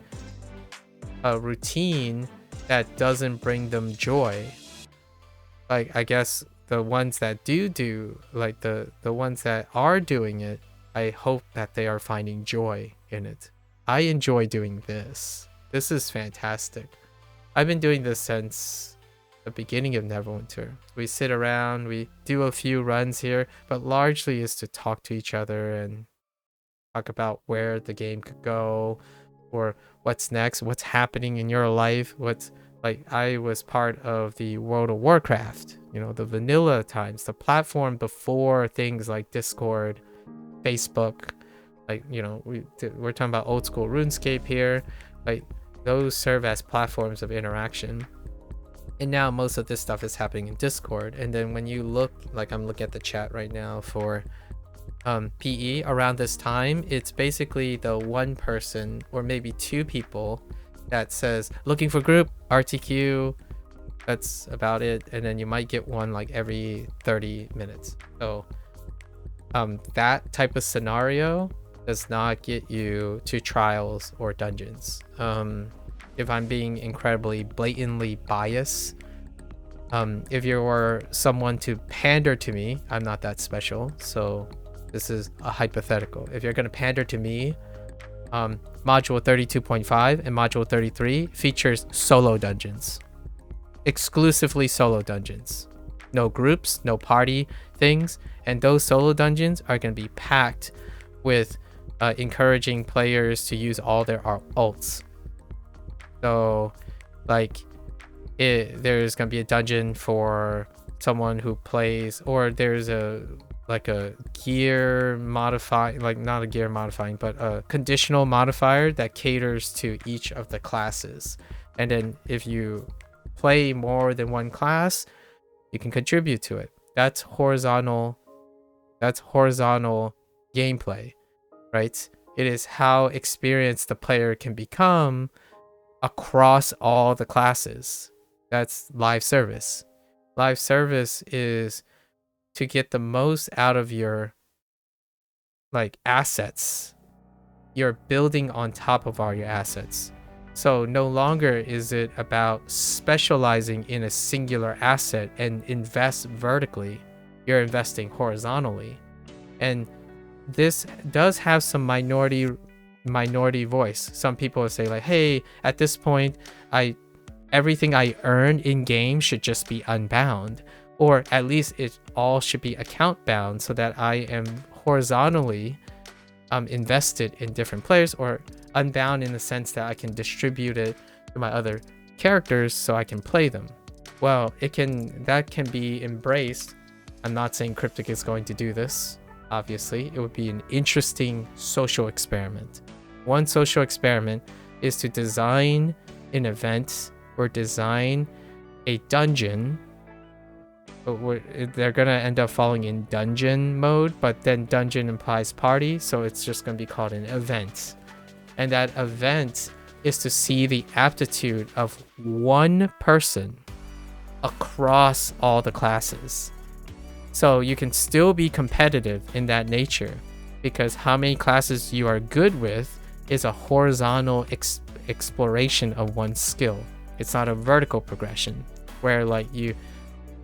a routine that doesn't bring them joy. Like, I guess the ones that do like the ones that are doing it, I hope that they are finding joy in it. I enjoy doing this. This is fantastic. I've been doing this since the beginning of Neverwinter. We sit around, we do a few runs here, but largely is to talk to each other and talk about where the game could go, or what's next, what's happening in your life. What's like, I was part of the World of Warcraft, you know, the vanilla times, the platform before things like Discord, Facebook, like, you know, we're talking about old school RuneScape here. Like, those serve as platforms of interaction. And now most of this stuff is happening in Discord. And then when you look, like I'm looking at the chat right now for PE around this time, it's basically the one person or maybe 2 people that says looking for group RTQ. That's about it. And then you might get one like every 30 minutes. So that type of scenario does not get you to trials or dungeons. If I'm being incredibly blatantly biased, if you're someone to pander to me, I'm not that special, so this is a hypothetical. If you're going to pander to me, module 32.5 and module 33 features solo dungeons, exclusively solo dungeons, no groups, no party things. And those solo dungeons are going to be packed with encouraging players to use all their alts. So like there's going to be a dungeon for someone who plays, or there's a gear modify, like not a gear modifying, but a conditional modifier that caters to each of the classes. And then if you play more than one class, you can contribute to it. That's horizontal gameplay, right? It is how experienced the player can become across all the classes. That's live service. Live service is to get the most out of your like assets. You're building on top of all your assets. So no longer is it about specializing in a singular asset and invest vertically. You're investing horizontally. And this does have some minority voice. Some people will say like, hey, at this point, everything I earn in game should just be unbound, or at least it all should be account bound so that I am horizontally invested in different players, or unbound in the sense that I can distribute it to my other characters so I can play them. Well, that can be embraced. I'm not saying Cryptic is going to do this. Obviously, it would be an interesting social experiment. One social experiment is to design an event or design a dungeon. They're gonna end up falling in dungeon mode, but then dungeon implies party, so it's just gonna be called an event. And that event is to see the aptitude of one person across all the classes. So you can still be competitive in that nature, because how many classes you are good with is a horizontal exploration of one skill. It's not a vertical progression where like you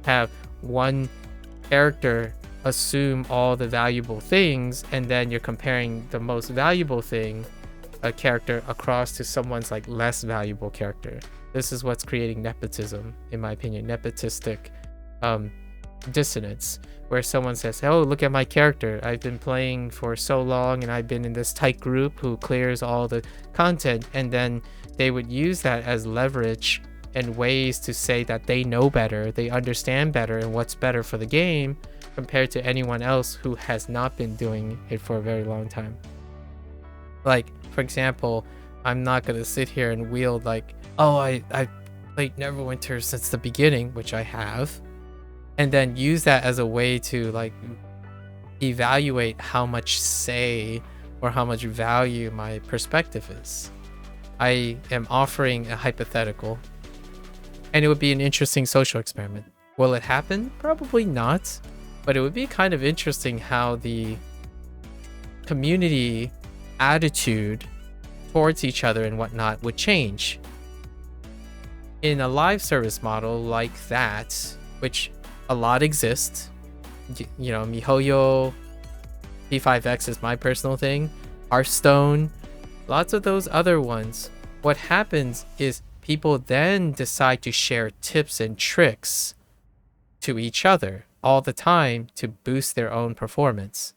have one character assume all the valuable things, and then you're comparing the most valuable thing, a character, across to someone's like less valuable character. This is what's creating nepotism, in my opinion. Nepotistic dissonance, where someone says, oh, look at my character, I've been playing for so long and I've been in this tight group who clears all the content, and then they would use that as leverage and ways to say that they know better, they understand better, and what's better for the game compared to anyone else who has not been doing it for a very long time. Like, for example, I'm not gonna sit here and wield like, oh, I played Neverwinter since the beginning, which I have, and then use that as a way to like evaluate how much say or how much value my perspective is. I am offering a hypothetical, and it would be an interesting social experiment. Will it happen? Probably not, but it would be kind of interesting how the community attitude towards each other and whatnot would change. In a live service model like that, which a lot exist, you know, MiHoYo, P5X is my personal thing, Hearthstone, lots of those other ones. What happens is people then decide to share tips and tricks to each other all the time to boost their own performance.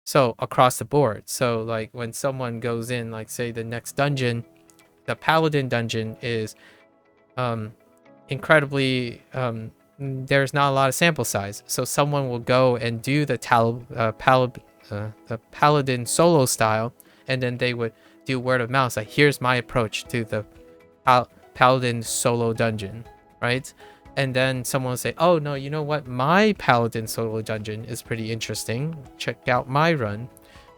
So across the board. So like when someone goes in, like say the next dungeon, the Paladin dungeon is incredibly there's not a lot of sample size, so someone will go and do the Paladin solo style, and then they would do word of mouth, like here's my approach to the Paladin solo dungeon, right? And then someone will say, oh no, you know what, my Paladin solo dungeon is pretty interesting, check out my run.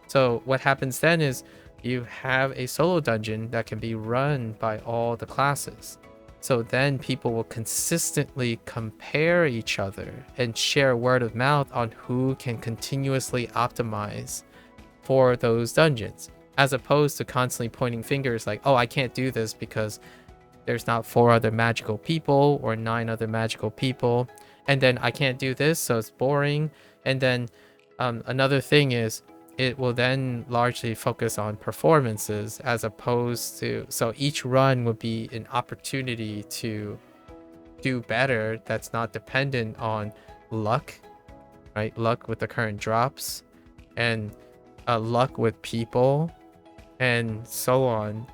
So what happens then is you have a solo dungeon that can be run by all the classes. So then people will consistently compare each other and share word of mouth on who can continuously optimize for those dungeons, as opposed to constantly pointing fingers like, oh, I can't do this because there's not 4 other magical people or 9 other magical people, and then I can't do this, so it's boring. And then another thing is, it will then largely focus on performances, as opposed to, so each run would be an opportunity to do better that's not dependent on luck, right? Luck with the current drops, and luck with people, and so on,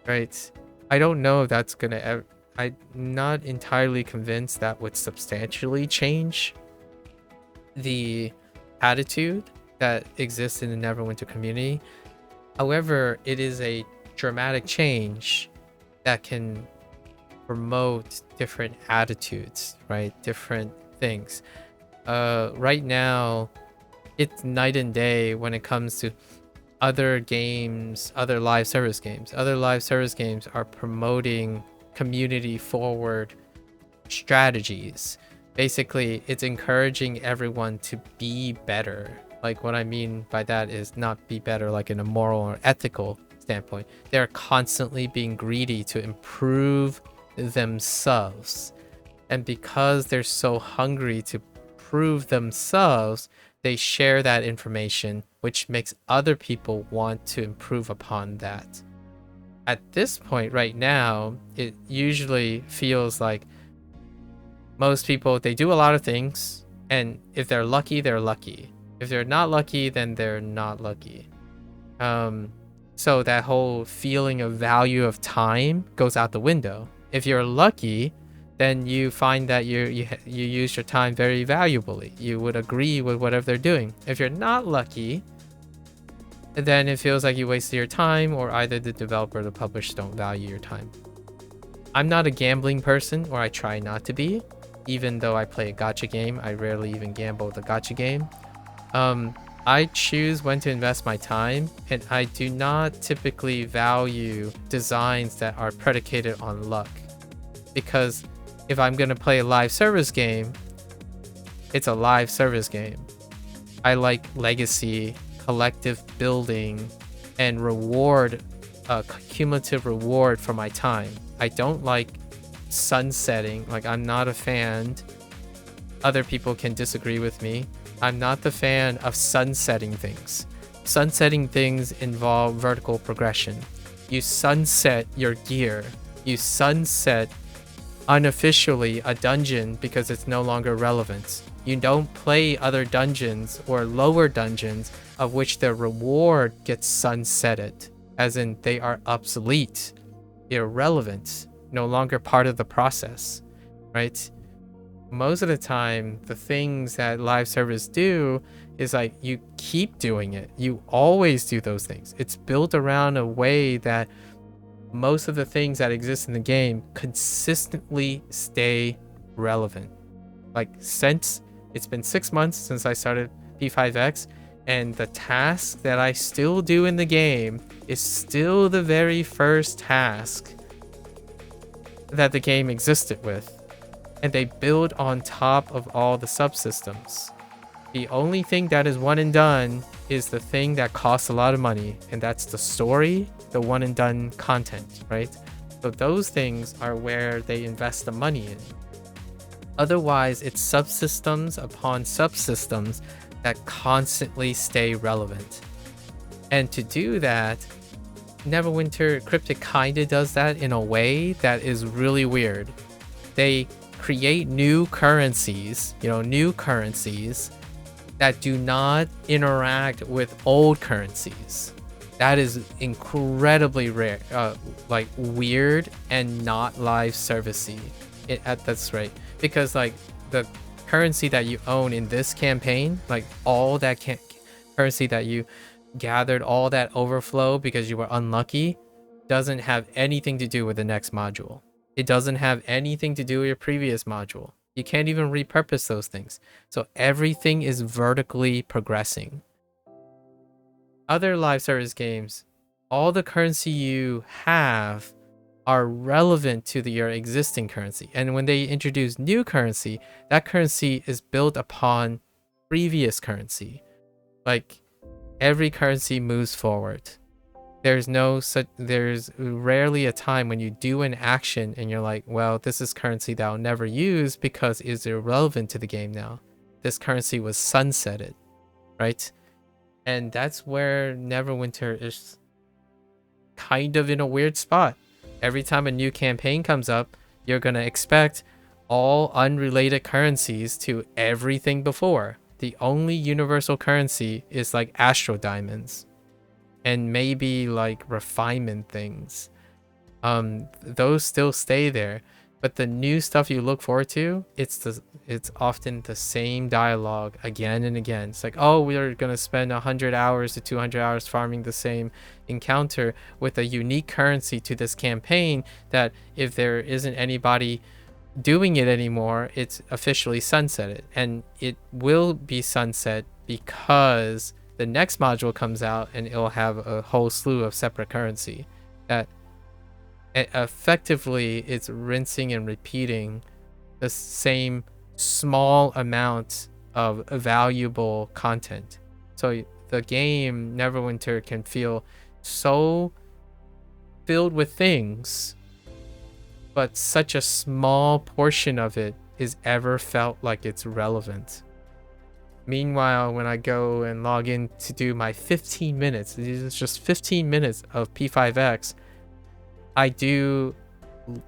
right? I don't know if that's gonna I'm not entirely convinced that would substantially change the attitude that exists in the Neverwinter community. However, it is a dramatic change that can promote different attitudes, right? Different things. Right now, it's night and day when it comes to other games, other live service games. Other live service games are promoting community forward strategies. Basically, it's encouraging everyone to be better. Like, what I mean by that is not be better like in a moral or ethical standpoint. They're constantly being greedy to improve themselves. And because they're so hungry to prove themselves, they share that information, which makes other people want to improve upon that. At this point right now, it usually feels like most people, they do a lot of things, and if they're lucky, they're lucky. If they're not lucky, then they're not lucky. So that whole feeling of value of time goes out the window. If you're lucky, then you find that you use your time very valuably. You would agree with whatever they're doing. If you're not lucky, then it feels like you wasted your time, or either the developer or the publisher don't value your time. I'm not a gambling person, or I try not to be. Even though I play a gacha game, I rarely even gamble with a gacha game. I choose when to invest my time, and I do not typically value designs that are predicated on luck. Because if I'm going to play a live service game, it's a live service game. I like legacy, collective building, and reward, cumulative reward for my time. I don't like sunsetting. Like, I'm not a fan. Other people can disagree with me. I'm not the fan of sunsetting things. Sunsetting things involve vertical progression. You sunset your gear. You sunset unofficially a dungeon because it's no longer relevant. You don't play other dungeons or lower dungeons of which the reward gets sunsetted, as in they are obsolete, irrelevant, no longer part of the process, right? Most of the time, the things that live servers do is like you keep doing it. You always do those things. It's built around a way that most of the things that exist in the game consistently stay relevant. Like, since it's been 6 months since I started P5X, and the task that I still do in the game is still the very first task that the game existed with. And they build on top of all the subsystems. The only thing that is one and done is the thing that costs a lot of money, and that's the story, the one and done content, right? So those things are where they invest the money in. Otherwise, it's subsystems upon subsystems that constantly stay relevant. And to do that, Neverwinter Cryptic kinda does that in a way that is really weird. They create new currencies, new currencies that do not interact with old currencies. That is incredibly rare, like weird and not live servicey. That's right, because like the currency that you own in this campaign, like all that currency that you gathered, all that overflow because you were unlucky, doesn't have anything to do with the next module. It doesn't have anything to do with your previous module. You can't even repurpose those things. So everything is vertically progressing. Other live service games, all the currency you have are relevant to your existing currency. And when they introduce new currency, that currency is built upon previous currency. Like, every currency moves forward. There's rarely a time when you do an action and you're like, well, this is currency that I'll never use because it's irrelevant to the game now. This currency was sunsetted, right? And that's where Neverwinter is kind of in a weird spot. Every time a new campaign comes up, you're going to expect all unrelated currencies to everything before. The only universal currency is like Astro Diamonds. And maybe like refinement things. Those still stay there, but the new stuff you look forward to, it's often the same dialogue again and again. It's like, oh, we're gonna spend 100 hours to 200 hours farming the same encounter with a unique currency to this campaign that if there isn't anybody doing it anymore, it's officially sunsetted, and it will be sunset because the next module comes out and it'll have a whole slew of separate currency that effectively it's rinsing and repeating the same small amount of valuable content. So the game Neverwinter can feel so filled with things, but such a small portion of it is ever felt like it's relevant. Meanwhile, when I go and log in to do my 15 minutes, this is just 15 minutes of P5X, I do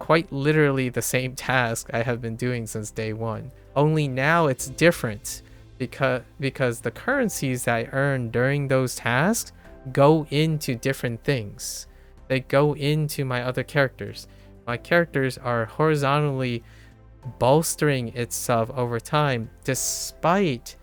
quite literally the same task I have been doing since day one. Only now it's different because the currencies that I earn during those tasks go into different things. They go into my other characters. My characters are horizontally bolstering itself over time despite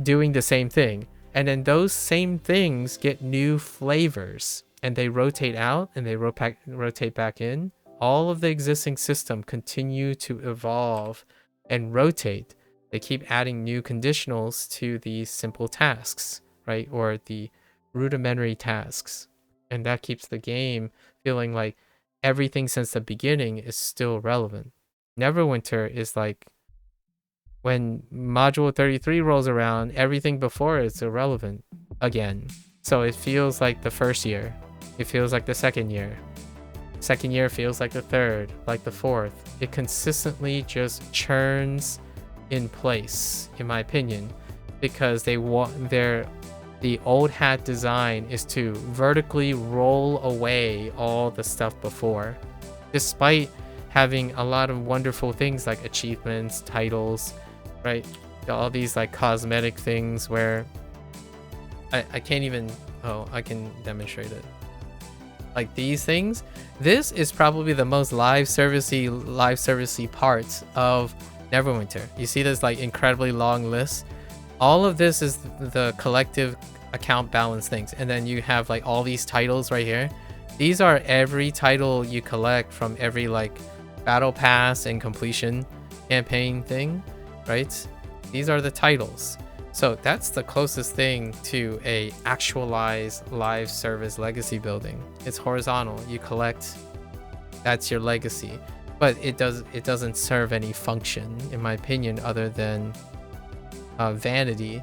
doing the same thing. And then those same things get new flavors and they rotate out and they rotate back in. All of the existing system continue to evolve and rotate. They keep adding new conditionals to these simple tasks, right? Or the rudimentary tasks. And that keeps the game feeling like everything since the beginning is still relevant. Neverwinter is like when module 33 rolls around, everything before it's irrelevant again. So it feels like the first year. It feels like the second year. Second year feels like the third, like the fourth. It consistently just churns in place, in my opinion, because the old hat design is to vertically roll away all the stuff before, despite having a lot of wonderful things like achievements, titles, right? All these like cosmetic things where I can't even, oh, I can demonstrate it. Like these things, this is probably the most live servicey parts of Neverwinter. You see this like incredibly long list. All of this is the collective account balance things, and then you have like all these titles right here. These are every title you collect from every like battle pass and completion campaign thing, right? These are the titles. So that's the closest thing to a actualized live service legacy building. It's horizontal. You collect, that's your legacy. But it doesn't serve any function, in my opinion, other than vanity.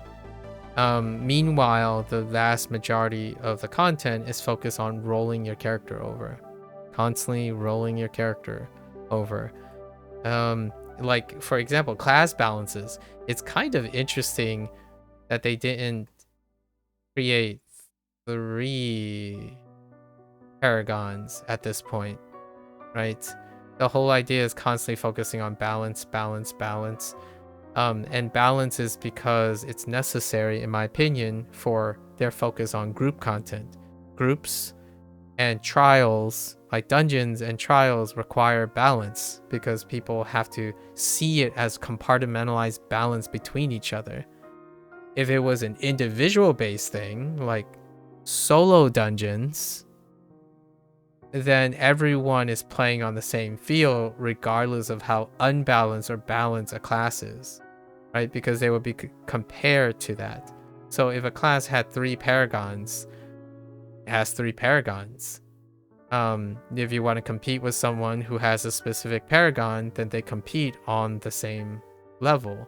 Meanwhile, the vast majority of the content is focused on rolling your character over. Constantly rolling your character over. Like, for example, class balances. It's kind of interesting that they didn't create 3 paragons at this point, right? The whole idea is constantly focusing on balance. And balance is because it's necessary, in my opinion, for their focus on group content. Groups and trials, like dungeons and trials, require balance because people have to see it as compartmentalized balance between each other. If it was an individual based thing, like solo dungeons, then everyone is playing on the same field regardless of how unbalanced or balanced a class is, right? Because they would be compared to that. So if a class had 3 paragons, it has 3 paragons. If you want to compete with someone who has a specific paragon, then they compete on the same level.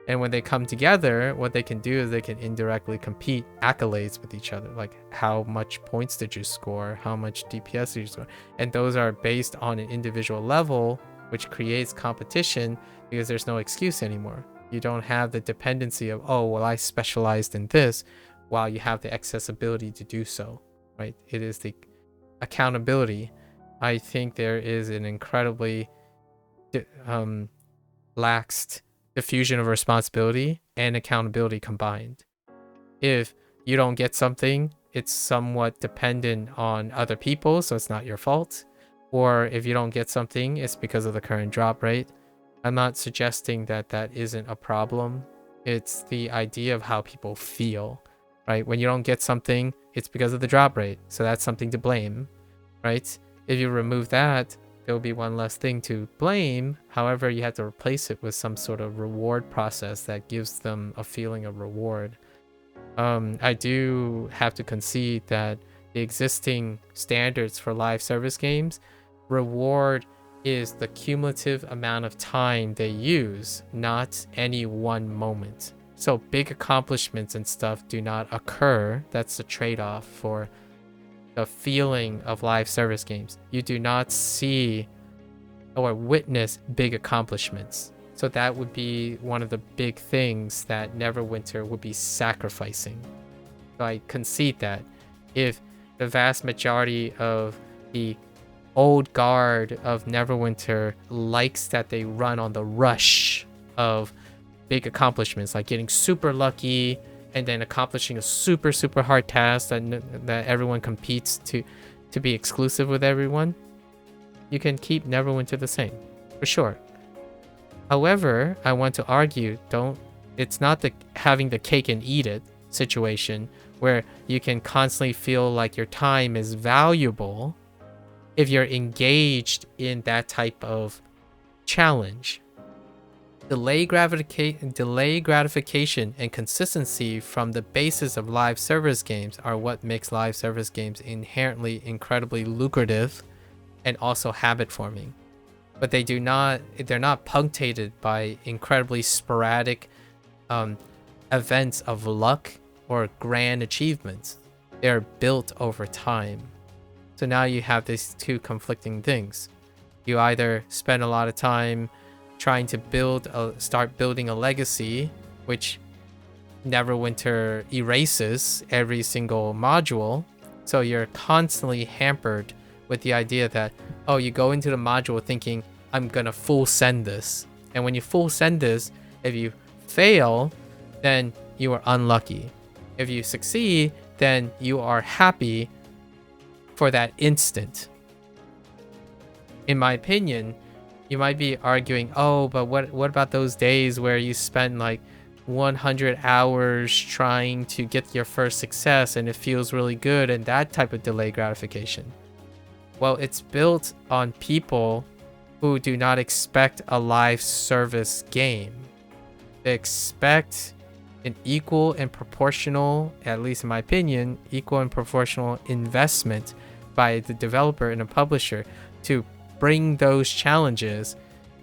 And when they come together, what they can do is they can indirectly compete accolades with each other. Like, how much points did you score? How much DPS did you score? And those are based on an individual level, which creates competition because there's no excuse anymore. You don't have the dependency of, oh, well, I specialized in this, while you have the accessibility to do so, right? It is the accountability. I think there is an incredibly laxed diffusion of responsibility and accountability combined. If you don't get something, it's somewhat dependent on other people, so it's not your fault. Or if you don't get something, it's because of the current drop rate. I'm not suggesting that that isn't a problem. It's the idea of how people feel, right? When you don't get something, it's because of the drop rate, so that's something to blame, right? If you remove that, there will be one less thing to blame. However, you have to replace it with some sort of reward process that gives them a feeling of reward. I do have to concede that the existing standards for live service games reward is the cumulative amount of time they use, not any one moment. So big accomplishments and stuff do not occur. That's the trade-off for the feeling of live service games. You do not see or witness big accomplishments. So that would be one of the big things that Neverwinter would be sacrificing. So I concede that if the vast majority of the old guard of Neverwinter likes that they run on the rush of big accomplishments, like getting super lucky and then accomplishing a super hard task that everyone competes to be exclusive with everyone, you can keep Neverwinter the same, for sure. However, I want to argue, it's not the having the cake and eat it situation where you can constantly feel like your time is valuable if you're engaged in that type of challenge. Delay gratification and consistency from the basis of live service games are what makes live service games inherently incredibly lucrative and also habit forming. But they're not punctuated by incredibly sporadic events of luck or grand achievements. They're built over time. So now you have these two conflicting things. You either spend a lot of time trying to start building a legacy, which Neverwinter erases every single module. So you're constantly hampered with the idea that, oh, you go into the module thinking, I'm gonna full send this. And when you full send this, if you fail, then you are unlucky. If you succeed, then you are happy for that instant. In my opinion, you might be arguing, oh, but what about those days where you spend like 100 hours trying to get your first success and it feels really good, and that type of delay gratification? Well, it's built on people who do not expect a live service game. They expect an equal and proportional, at least in my opinion, equal and proportional investment by the developer and the publisher to bring those challenges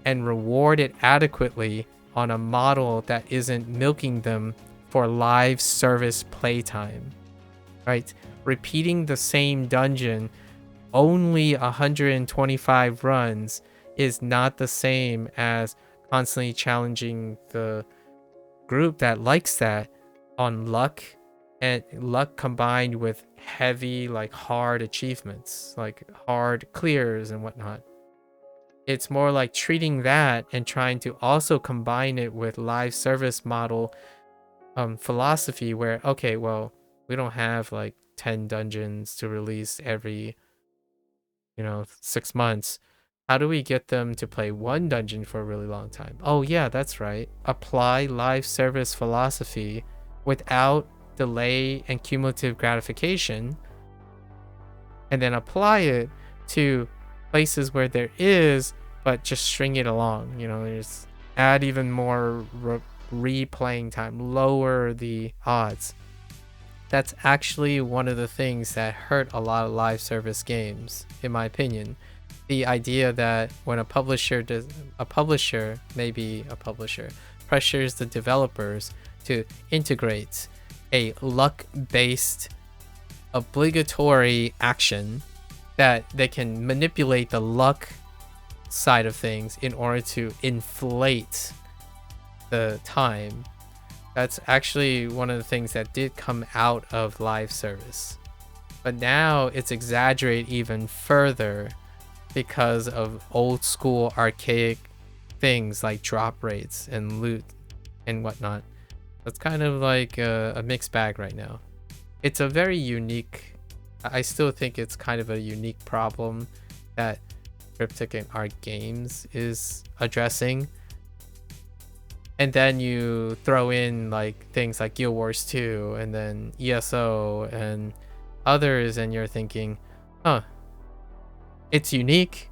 and reward it adequately on a model that isn't milking them for live service playtime, right? Repeating the same dungeon only 125 runs is not the same as constantly challenging the group that likes that on luck, and luck combined with heavy, like hard achievements, like hard clears and whatnot. It's more like treating that and trying to also combine it with live service model philosophy where, okay, well, we don't have like 10 dungeons to release every 6 months. How do we get them to play one dungeon for a really long time? Oh yeah, that's right. Apply live service philosophy without delay and cumulative gratification, and then apply it to places where there is, but just string it along. There's add even more replaying time, lower the odds. That's actually one of the things that hurt a lot of live service games, in my opinion. The idea that when a publisher pressures the developers to integrate a luck-based obligatory action, that they can manipulate the luck side of things in order to inflate the time. That's actually one of the things that did come out of live service. But now it's exaggerated even further because of old school archaic things like drop rates and loot and whatnot. It's kind of like a mixed bag right now. It's a very unique, I still think it's kind of a unique problem that Cryptic and Art Games is addressing. And then you throw in like things like Guild Wars 2 and then ESO and others, and you're thinking, it's unique,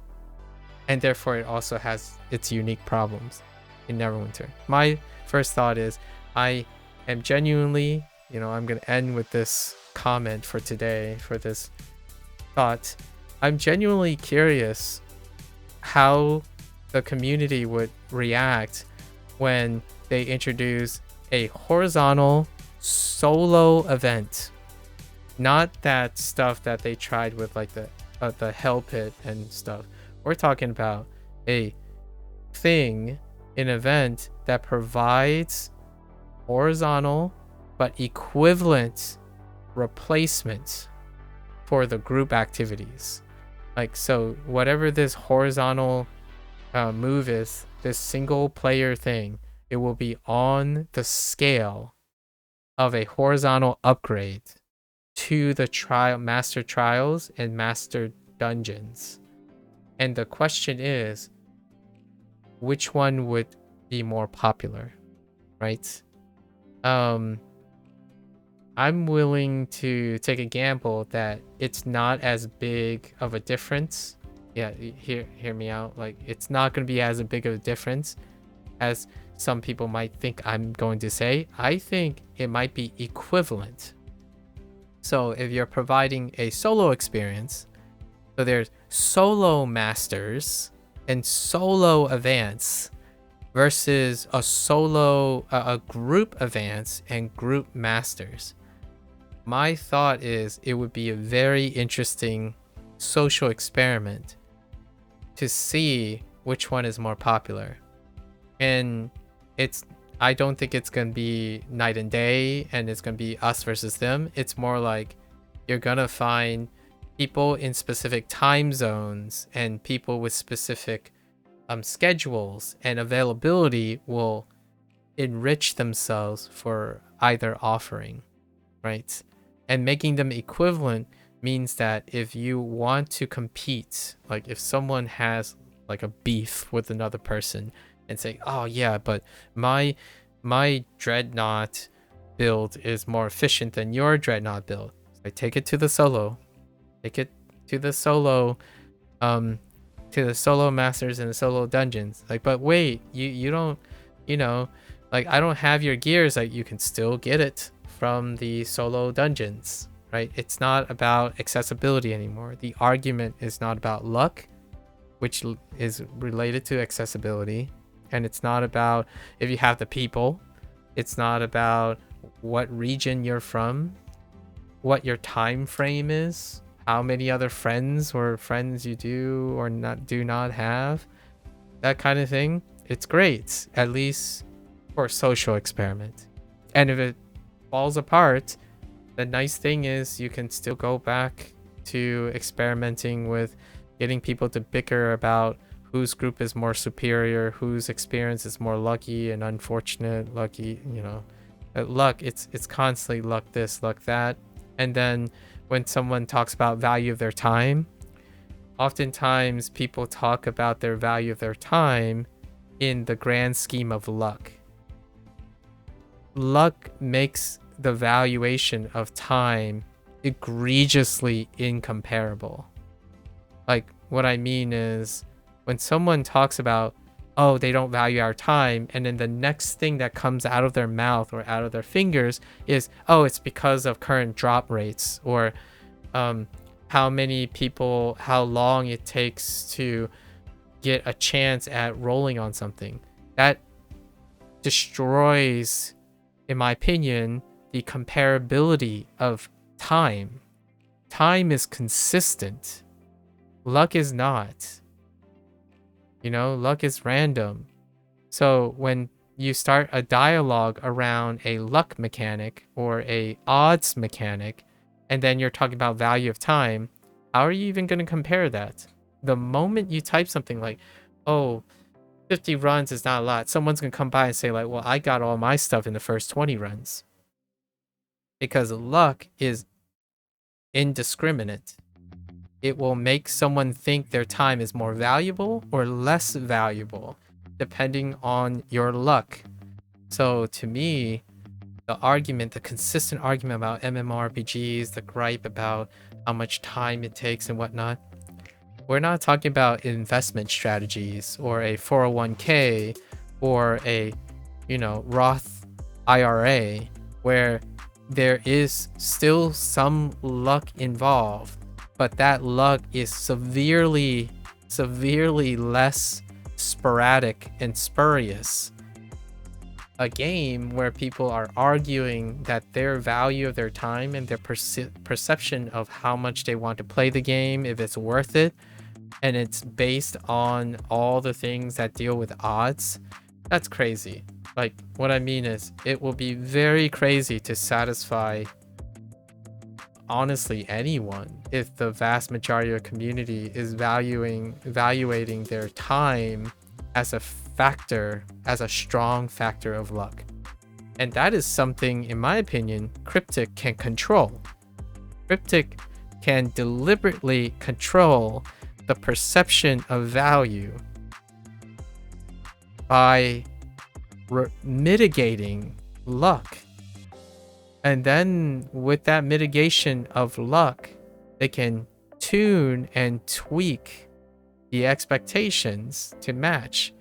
and therefore it also has its unique problems in Neverwinter. My first thought is I am genuinely, I'm going to end with this comment for today, for this thought. I'm genuinely curious how the community would react when they introduce a horizontal solo event. Not that stuff that they tried with like the hell pit and stuff. We're talking about a thing, an event that provides horizontal but equivalent replacement for the group activities. Like, so whatever this horizontal move is, this single player thing, it will be on the scale of a horizontal upgrade to the master trials and master dungeons. And the question is, which one would be more popular, right? I'm willing to take a gamble that it's not as big of a difference. Yeah, hear me out. Like, it's not going to be as big of a difference as some people might think I'm going to say. I think it might be equivalent. So if you're providing a solo experience, so there's solo masters and solo advance versus a group advance and group masters. My thought is it would be a very interesting social experiment to see which one is more popular. And I don't think it's going to be night and day and it's going to be us versus them. It's more like you're going to find people in specific time zones and people with specific schedules and availability will enrich themselves for either offering, right? And making them equivalent means that if you want to compete, like if someone has like a beef with another person and say, oh yeah, but my dreadnought build is more efficient than your dreadnought build, I take it to the solo, to the solo masters and the solo dungeons. Like, but wait, you don't, like, I don't have your gears. Like, you can still get it from the solo dungeons, right? It's not about accessibility anymore. The argument is not about luck, which is related to accessibility, and it's not about if you have the people. It's not about what region you're from, what your time frame is, how many other friends you do or do not have, that kind of thing. It's great, at least for a social experiment. And if it falls apart, the nice thing is you can still go back to experimenting with getting people to bicker about whose group is more superior, whose experience is more lucky and unfortunate. Lucky, luck, it's constantly luck this, luck that. And then when someone talks about value of their time, oftentimes people talk about their value of their time in the grand scheme of luck. Luck makes the valuation of time egregiously incomparable. Like, what I mean is, when someone talks about, oh, they don't value our time, and then the next thing that comes out of their mouth or out of their fingers is, oh, it's because of current drop rates, or how many people, how long it takes to get a chance at rolling on something. That destroys, in my opinion, the comparability of time. Time is consistent. Luck is not. Luck is random. So when you start a dialogue around a luck mechanic or a odds mechanic, and then you're talking about value of time, how are you even going to compare that? The moment you type something like, oh, 50 runs is not a lot, someone's going to come by and say like, well, I got all my stuff in the first 20 runs. Because luck is indiscriminate. It will make someone think their time is more valuable or less valuable, depending on your luck. So to me, the consistent argument about MMORPGs, the gripe about how much time it takes and whatnot, we're not talking about investment strategies or a 401k or a, Roth IRA, where there is still some luck involved, but that luck is severely less sporadic and spurious. A game where people are arguing that their value of their time and their perception of how much they want to play the game, if it's worth it, and it's based on all the things that deal with odds, that's crazy. Like, what I mean is, it will be very crazy to satisfy honestly anyone if the vast majority of the community is evaluating their time as a factor, as a strong factor of luck. And that is something, in my opinion, Cryptic can control. Cryptic can deliberately control the perception of value by mitigating luck. And then with that mitigation of luck, they can tune and tweak the expectations to match.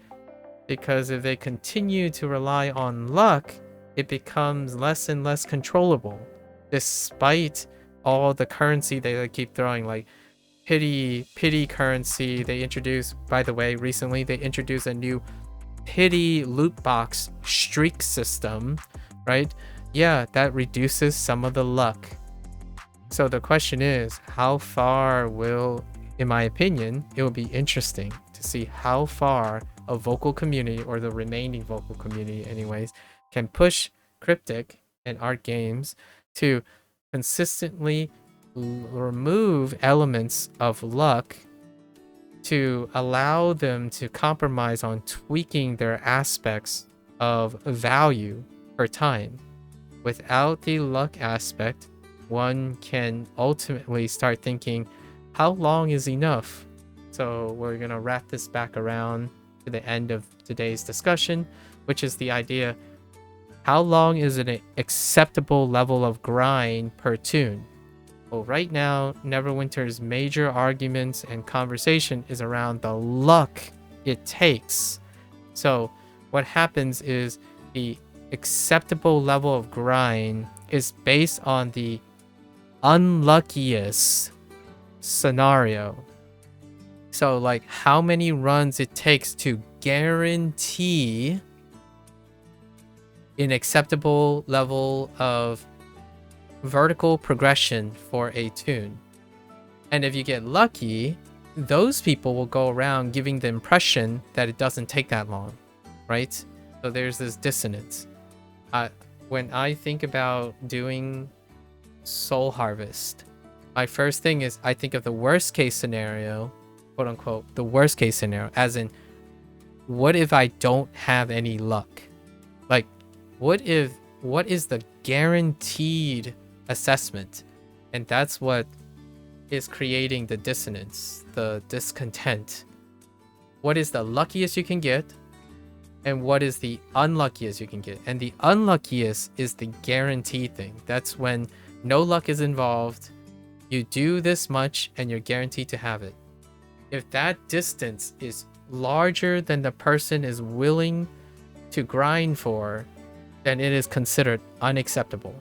Because if they continue to rely on luck, it becomes less and less controllable, despite all the currency they keep throwing, like pity currency. They introduced, by the way, recently they introduced a new pity loot box streak system, right? Yeah, that reduces some of the luck. So the question is, how far will, in my opinion, it will be interesting to see how far a vocal community, or the remaining vocal community anyways, can push Cryptic and Art Games to consistently remove elements of luck to allow them to compromise on tweaking their aspects of value per time. Without the luck aspect, one can ultimately start thinking, how long is enough? So we're going to wrap this back around to the end of today's discussion, which is the idea, how long is an acceptable level of grind per tune? Well, right now, Neverwinter's major arguments and conversation is around the luck it takes. So what happens is the acceptable level of grind is based on the unluckiest scenario. So like how many runs it takes to guarantee an acceptable level of vertical progression for a tune. And if you get lucky, those people will go around giving the impression that it doesn't take that long, right? So there's this dissonance. When I think about doing Soul Harvest, my first thing is I think of the worst case scenario, quote unquote, the worst case scenario, as in, what if I don't have any luck? Like, what is the guaranteed assessment? And that's what is creating the dissonance, the discontent. What is the luckiest you can get, and what is the unluckiest you can get? And the unluckiest is the guarantee thing. That's when no luck is involved. You do this much and you're guaranteed to have it. If that distance is larger than the person is willing to grind for, then it is considered unacceptable.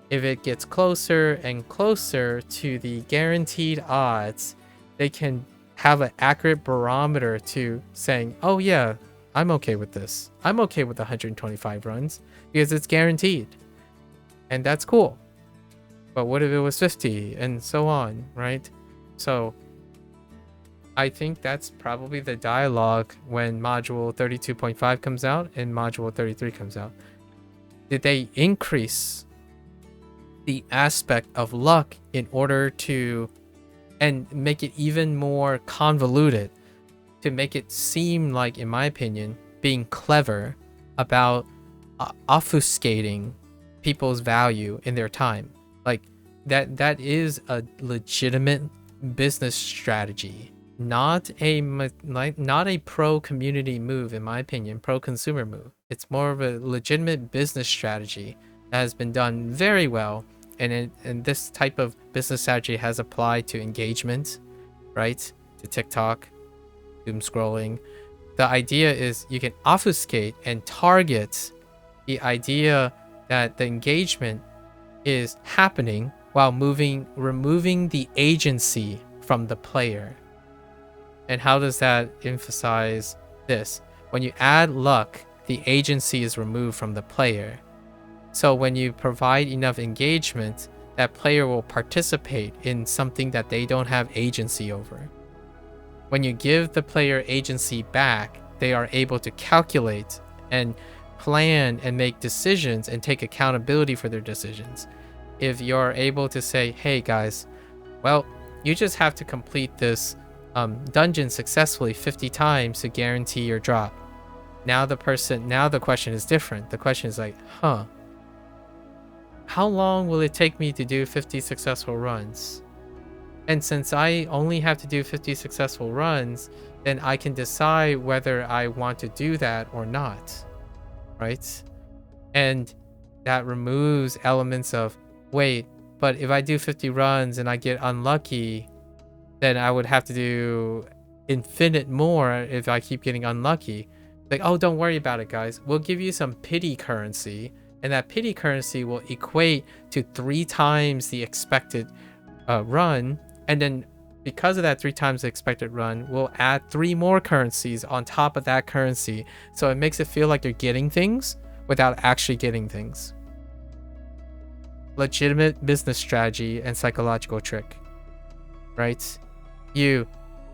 If it gets closer and closer to the guaranteed odds, they can have an accurate barometer to saying, oh yeah, I'm okay with this. I'm okay with 125 runs because it's guaranteed. And that's cool. But what if it was 50 and so on, right? So I think that's probably the dialogue when module 32.5 comes out and module 33 comes out. Did they increase the aspect of luck in order to, and make it even more convoluted, to make it seem like, in my opinion, being clever about obfuscating people's value in their time? Like that is a legitimate business strategy, not a pro community move, in my opinion, pro consumer move. It's more of a legitimate business strategy that has been done very well, and this type of business strategy has applied to engagement, right? To TikTok, doom scrolling. The idea is you can obfuscate and target the idea that the engagement is happening while removing the agency from the player. And how does that emphasize this? When you add luck, the agency is removed from the player. So when you provide enough engagement, that player will participate in something that they don't have agency over. When you give the player agency back, they are able to calculate and plan and make decisions and take accountability for their decisions. If you're able to say, hey guys, well, you just have to complete this dungeon successfully 50 times to guarantee your drop. Now the question is different. The question is like, how long will it take me to do 50 successful runs? And since I only have to do 50 successful runs, then I can decide whether I want to do that or not, right? And that removes elements of, wait, but if I do 50 runs and I get unlucky, then I would have to do infinite more if I keep getting unlucky. Like, oh, don't worry about it, guys. We'll give you some pity currency, and that pity currency will equate to 3 times the expected run. And then because of that 3 times the expected run, we'll add 3 more currencies on top of that currency. So it makes it feel like you're getting things without actually getting things. Legitimate business strategy and psychological trick, right? You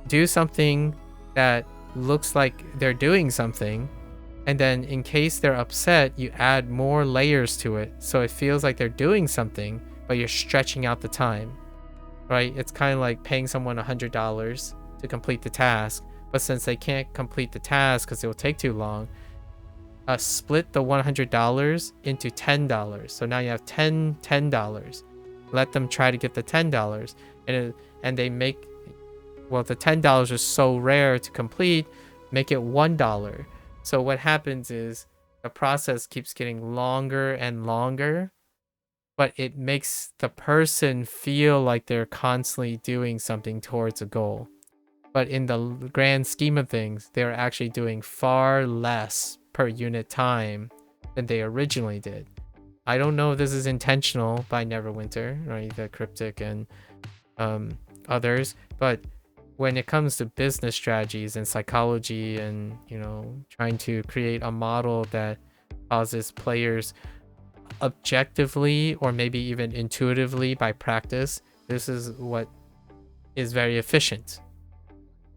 do something that looks like they're doing something, and then in case they're upset, you add more layers to it so it feels like they're doing something, but you're stretching out the time, right? It's kind of like paying someone $100 to complete the task, but since they can't complete the task because it will take too long, split the $100 into $10. So now you have $10. Let them try to get the $10, and they make, well, the $10 is so rare to complete, make it $1. So what happens is the process keeps getting longer and longer, but it makes the person feel like they're constantly doing something towards a goal. But in the grand scheme of things, they're actually doing far less per unit time than they originally did. I don't know if this is intentional by Neverwinter, right? The Cryptic and others, but when it comes to business strategies and psychology and, you know, trying to create a model that causes players objectively or maybe even intuitively by practice, this is what is very efficient.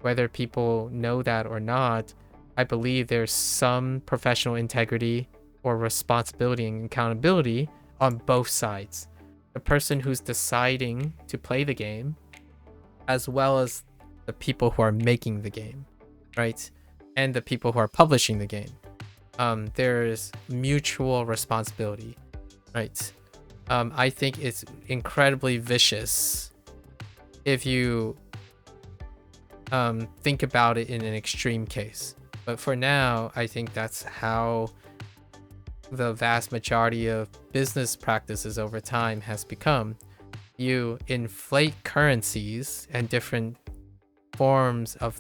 Whether people know that or not, I believe there's some professional integrity or responsibility and accountability on both sides. The person who's deciding to play the game, as well as the people who are making the game, right? And the people who are publishing the game. There's mutual responsibility, right? I think it's incredibly vicious if you think about it in an extreme case. But for now, I think that's how the vast majority of business practices over time has become. You inflate currencies and different forms of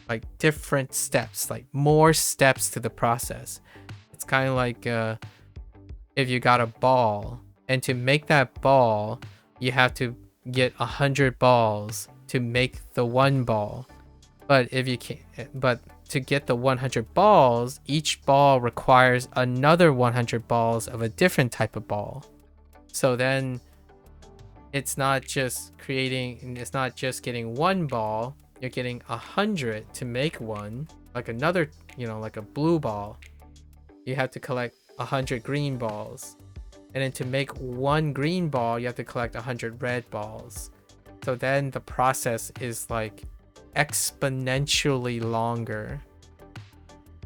like different steps, like more steps to the process. It's kind of like if you got a ball, and to make that ball, you have to get 100 balls to make the one ball. But if you can't, but to get the 100 balls, each ball requires another 100 balls of a different type of ball. So then it's not just getting one ball, you're getting 100 to make one, like another, you know, like a blue ball. You have to collect 100 green balls. And then to make one green ball, you have to collect 100 red balls. So then the process is like exponentially longer.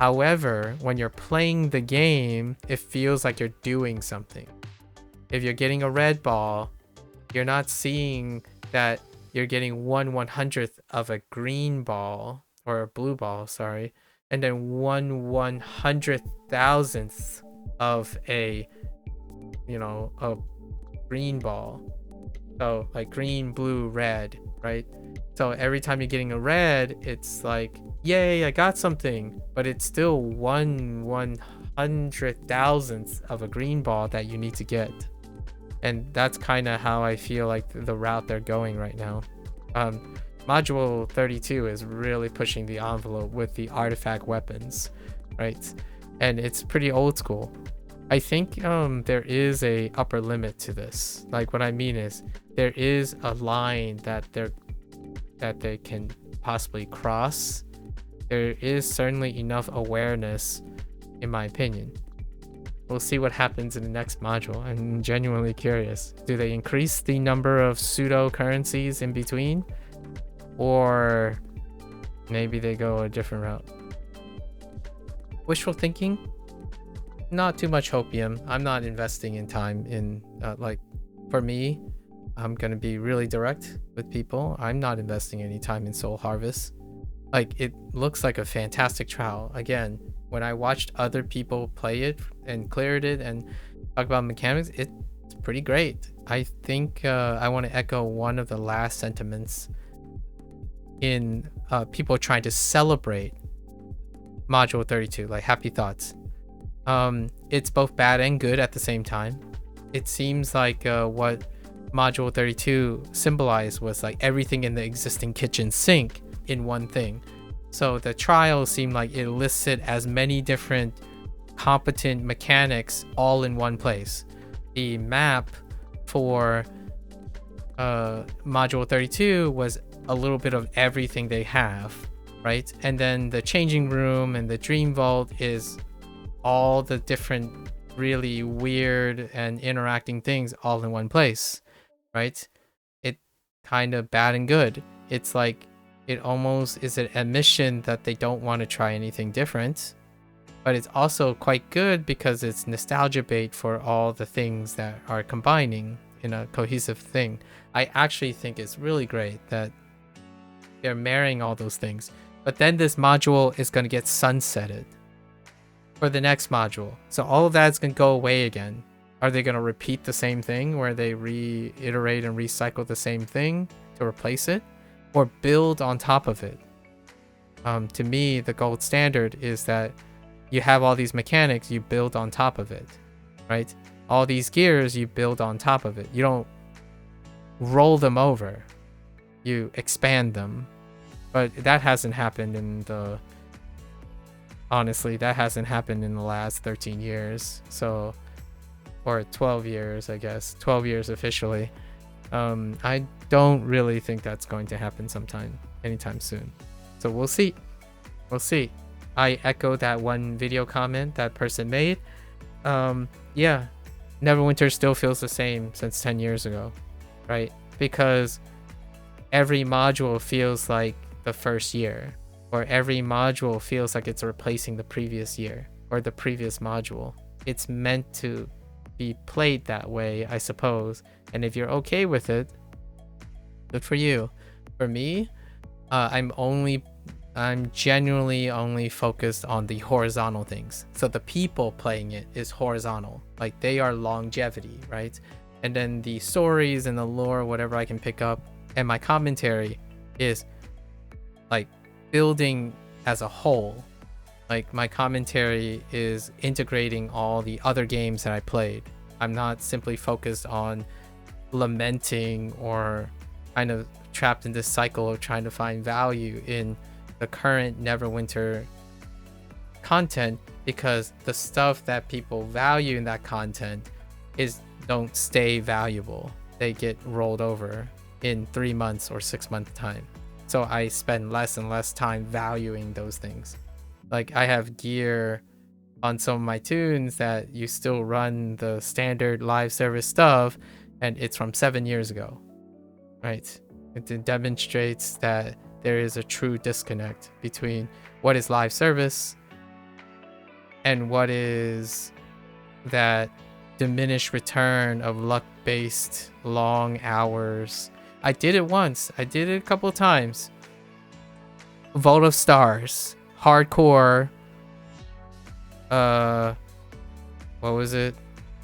However, when you're playing the game, it feels like you're doing something. If you're getting a red ball, you're not seeing that you're getting 1/100th of a green ball, or a blue ball, sorry, and then 1/100,000th of a, you know, a green ball. So like green, blue, red, right? So every time you're getting a red, it's like, yay, I got something, but it's still 1/100th hundred thousandths of a green ball that you need to get. And that's kind of how I feel like the route they're going right now. Module 32 is really pushing the envelope with the artifact weapons, right? And it's pretty old school. I think there is a upper limit to this. Like, what I mean is there is a line that they can possibly cross. There is certainly enough awareness, in my opinion. We'll see what happens in the next module. I'm genuinely curious. Do they increase the number of pseudo currencies in between? Or maybe they go a different route. Wishful thinking? Not too much hopium. I'm not investing in time in, like, for me, I'm going to be really direct with people. I'm not investing any time in Soul Harvest. Like, it looks like a fantastic trial. Again, when I watched other people play it and cleared it and talk about mechanics, it's pretty great. I think I want to echo one of the last sentiments in people trying to celebrate Module 32, like happy thoughts. It's both bad and good at the same time. It seems like what Module 32 symbolized was like everything in the existing kitchen sink in one thing. So the trial seemed like it listed as many different competent mechanics all in one place. The map for Module 32 was a little bit of everything they have, right? And then the changing room and the dream vault is all the different really weird and interacting things all in one place, right? It kind of bad and good. It's like it almost is an admission that they don't want to try anything different, but it's also quite good because it's nostalgia bait for all the things that are combining in a cohesive thing. I actually think it's really great that they're marrying all those things. But then this module is going to get sunsetted for the next module. So all of that's going to go away again. Are they going to repeat the same thing where they reiterate and recycle the same thing to replace it? Or build on top of it? To me, the gold standard is that you have all these mechanics, you build on top of it, right? All these gears, you build on top of it. You don't roll them over. You expand them. But that hasn't happened in the... Honestly, that hasn't happened in the last 13 years. So, or 12 years, I guess. 12 years officially. I don't really think that's going to happen anytime soon. So we'll see. We'll see. I echo that one video comment that person made. Yeah, Neverwinter still feels the same since 10 years ago, right? Because every module feels like the first year, or every module feels like it's replacing the previous year or the previous module. It's meant to be played that way, I suppose. And if you're okay with it, good for you. For me, I'm genuinely only focused on the horizontal things. So the people playing it is horizontal, like they are longevity, right? And then the stories and the lore, whatever I can pick up, and my commentary is like building as a whole. Like my commentary is integrating all the other games that I played. I'm not simply focused on lamenting or kind of trapped in this cycle of trying to find value in the current Neverwinter content, because the stuff that people value in that content don't stay valuable. They get rolled over in 3 months or 6 month time. So I spend less and less time valuing those things. Like I have gear on some of my tunes that you still run the standard live service stuff, and it's from 7 years ago, right? It demonstrates that there is a true disconnect between what is live service and what is that diminished return of luck-based long hours. I did it once. I did it a couple of times. Vault of Stars, hardcore. What was it?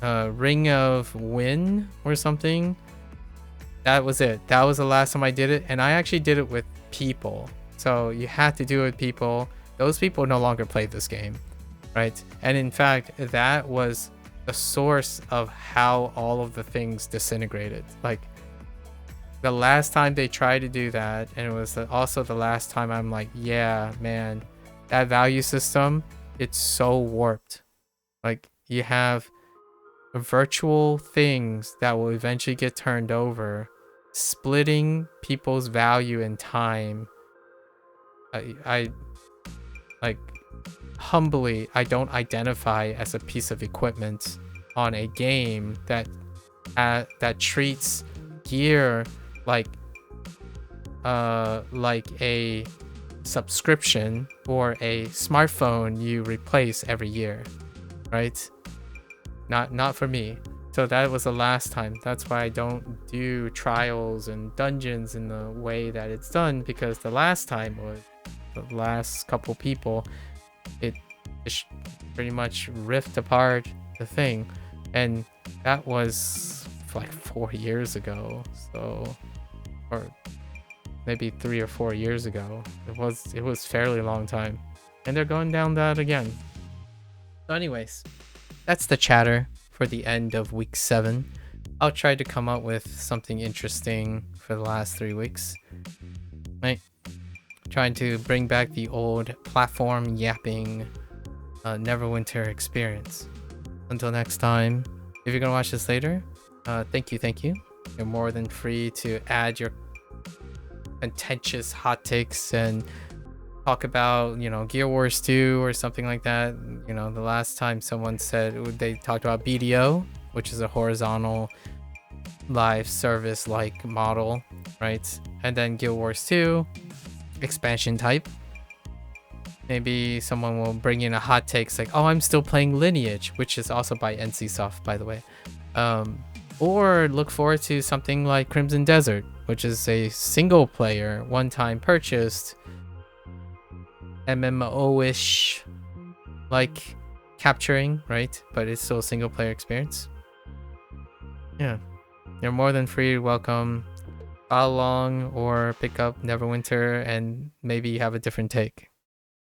Ring of Wind or something. That was it. That was the last time I did it, and I actually did it with people. So you had to do it with people. Those people no longer play this game. right? And in fact, that was the source of how all of the things disintegrated. Like the last time they tried to do that, and it was also the last time I'm like, yeah, man, that value system, it's so warped. Like you have virtual things that will eventually get turned over, splitting people's value and time. I like humbly, I don't identify as a piece of equipment on a game that treats gear like a subscription or a smartphone you replace every year, right? Not for me. So that was the last time. That's why I don't do trials and dungeons in the way that it's done, because the last time was the last couple people, it just pretty much ripped apart the thing, and that was like 4 years ago. So, or maybe 3 or 4 years ago. It was fairly long time, and they're going down that again. So anyways, that's the chatter for the end of week 7. I'll try to come up with something interesting for the last 3 weeks. Right? Trying to bring back the old platform yapping Neverwinter experience. Until next time, if you're gonna watch this later, thank you. You're more than free to add your contentious hot takes and talk about, Gear Wars 2 or something like that. The last time someone said they talked about BDO, which is a horizontal live service like model, right? And then Guild Wars 2 expansion type. Maybe someone will bring in a hot take like, oh, I'm still playing Lineage, which is also by NCSoft, by the way. Or look forward to something like Crimson Desert, which is a single player, one-time purchased MMO-ish like capturing, right? But it's still a single player experience. Yeah, you're more than free to welcome, follow along, or pick up Neverwinter and maybe have a different take.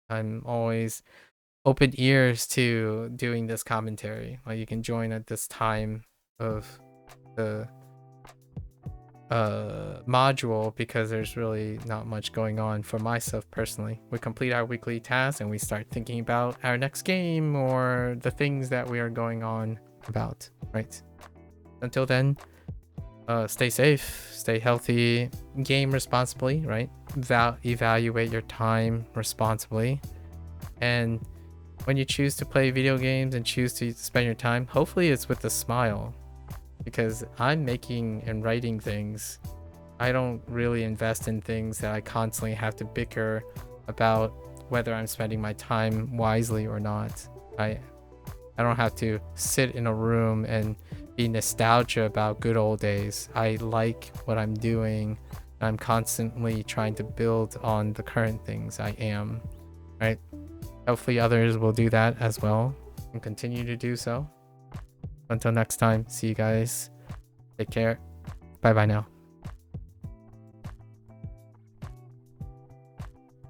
I'm always open ears to doing this commentary. Like you can join at this time of the module, because there's really not much going on for myself personally. We complete our weekly tasks and we start thinking about our next game or the things that we are going on about, right? Until then, stay safe, stay healthy, game responsibly, right? Evaluate your time responsibly, and when you choose to play video games and choose to spend your time, hopefully it's with a smile, because I'm making and writing things. I don't really invest in things that I constantly have to bicker about whether I'm spending my time wisely or not. I don't have to sit in a room and be nostalgia about good old days. I like what I'm doing. I'm constantly trying to build on the current things I am, right? Hopefully others will do that as well and continue to do so. Until next time, see you guys. Take care. Bye bye now.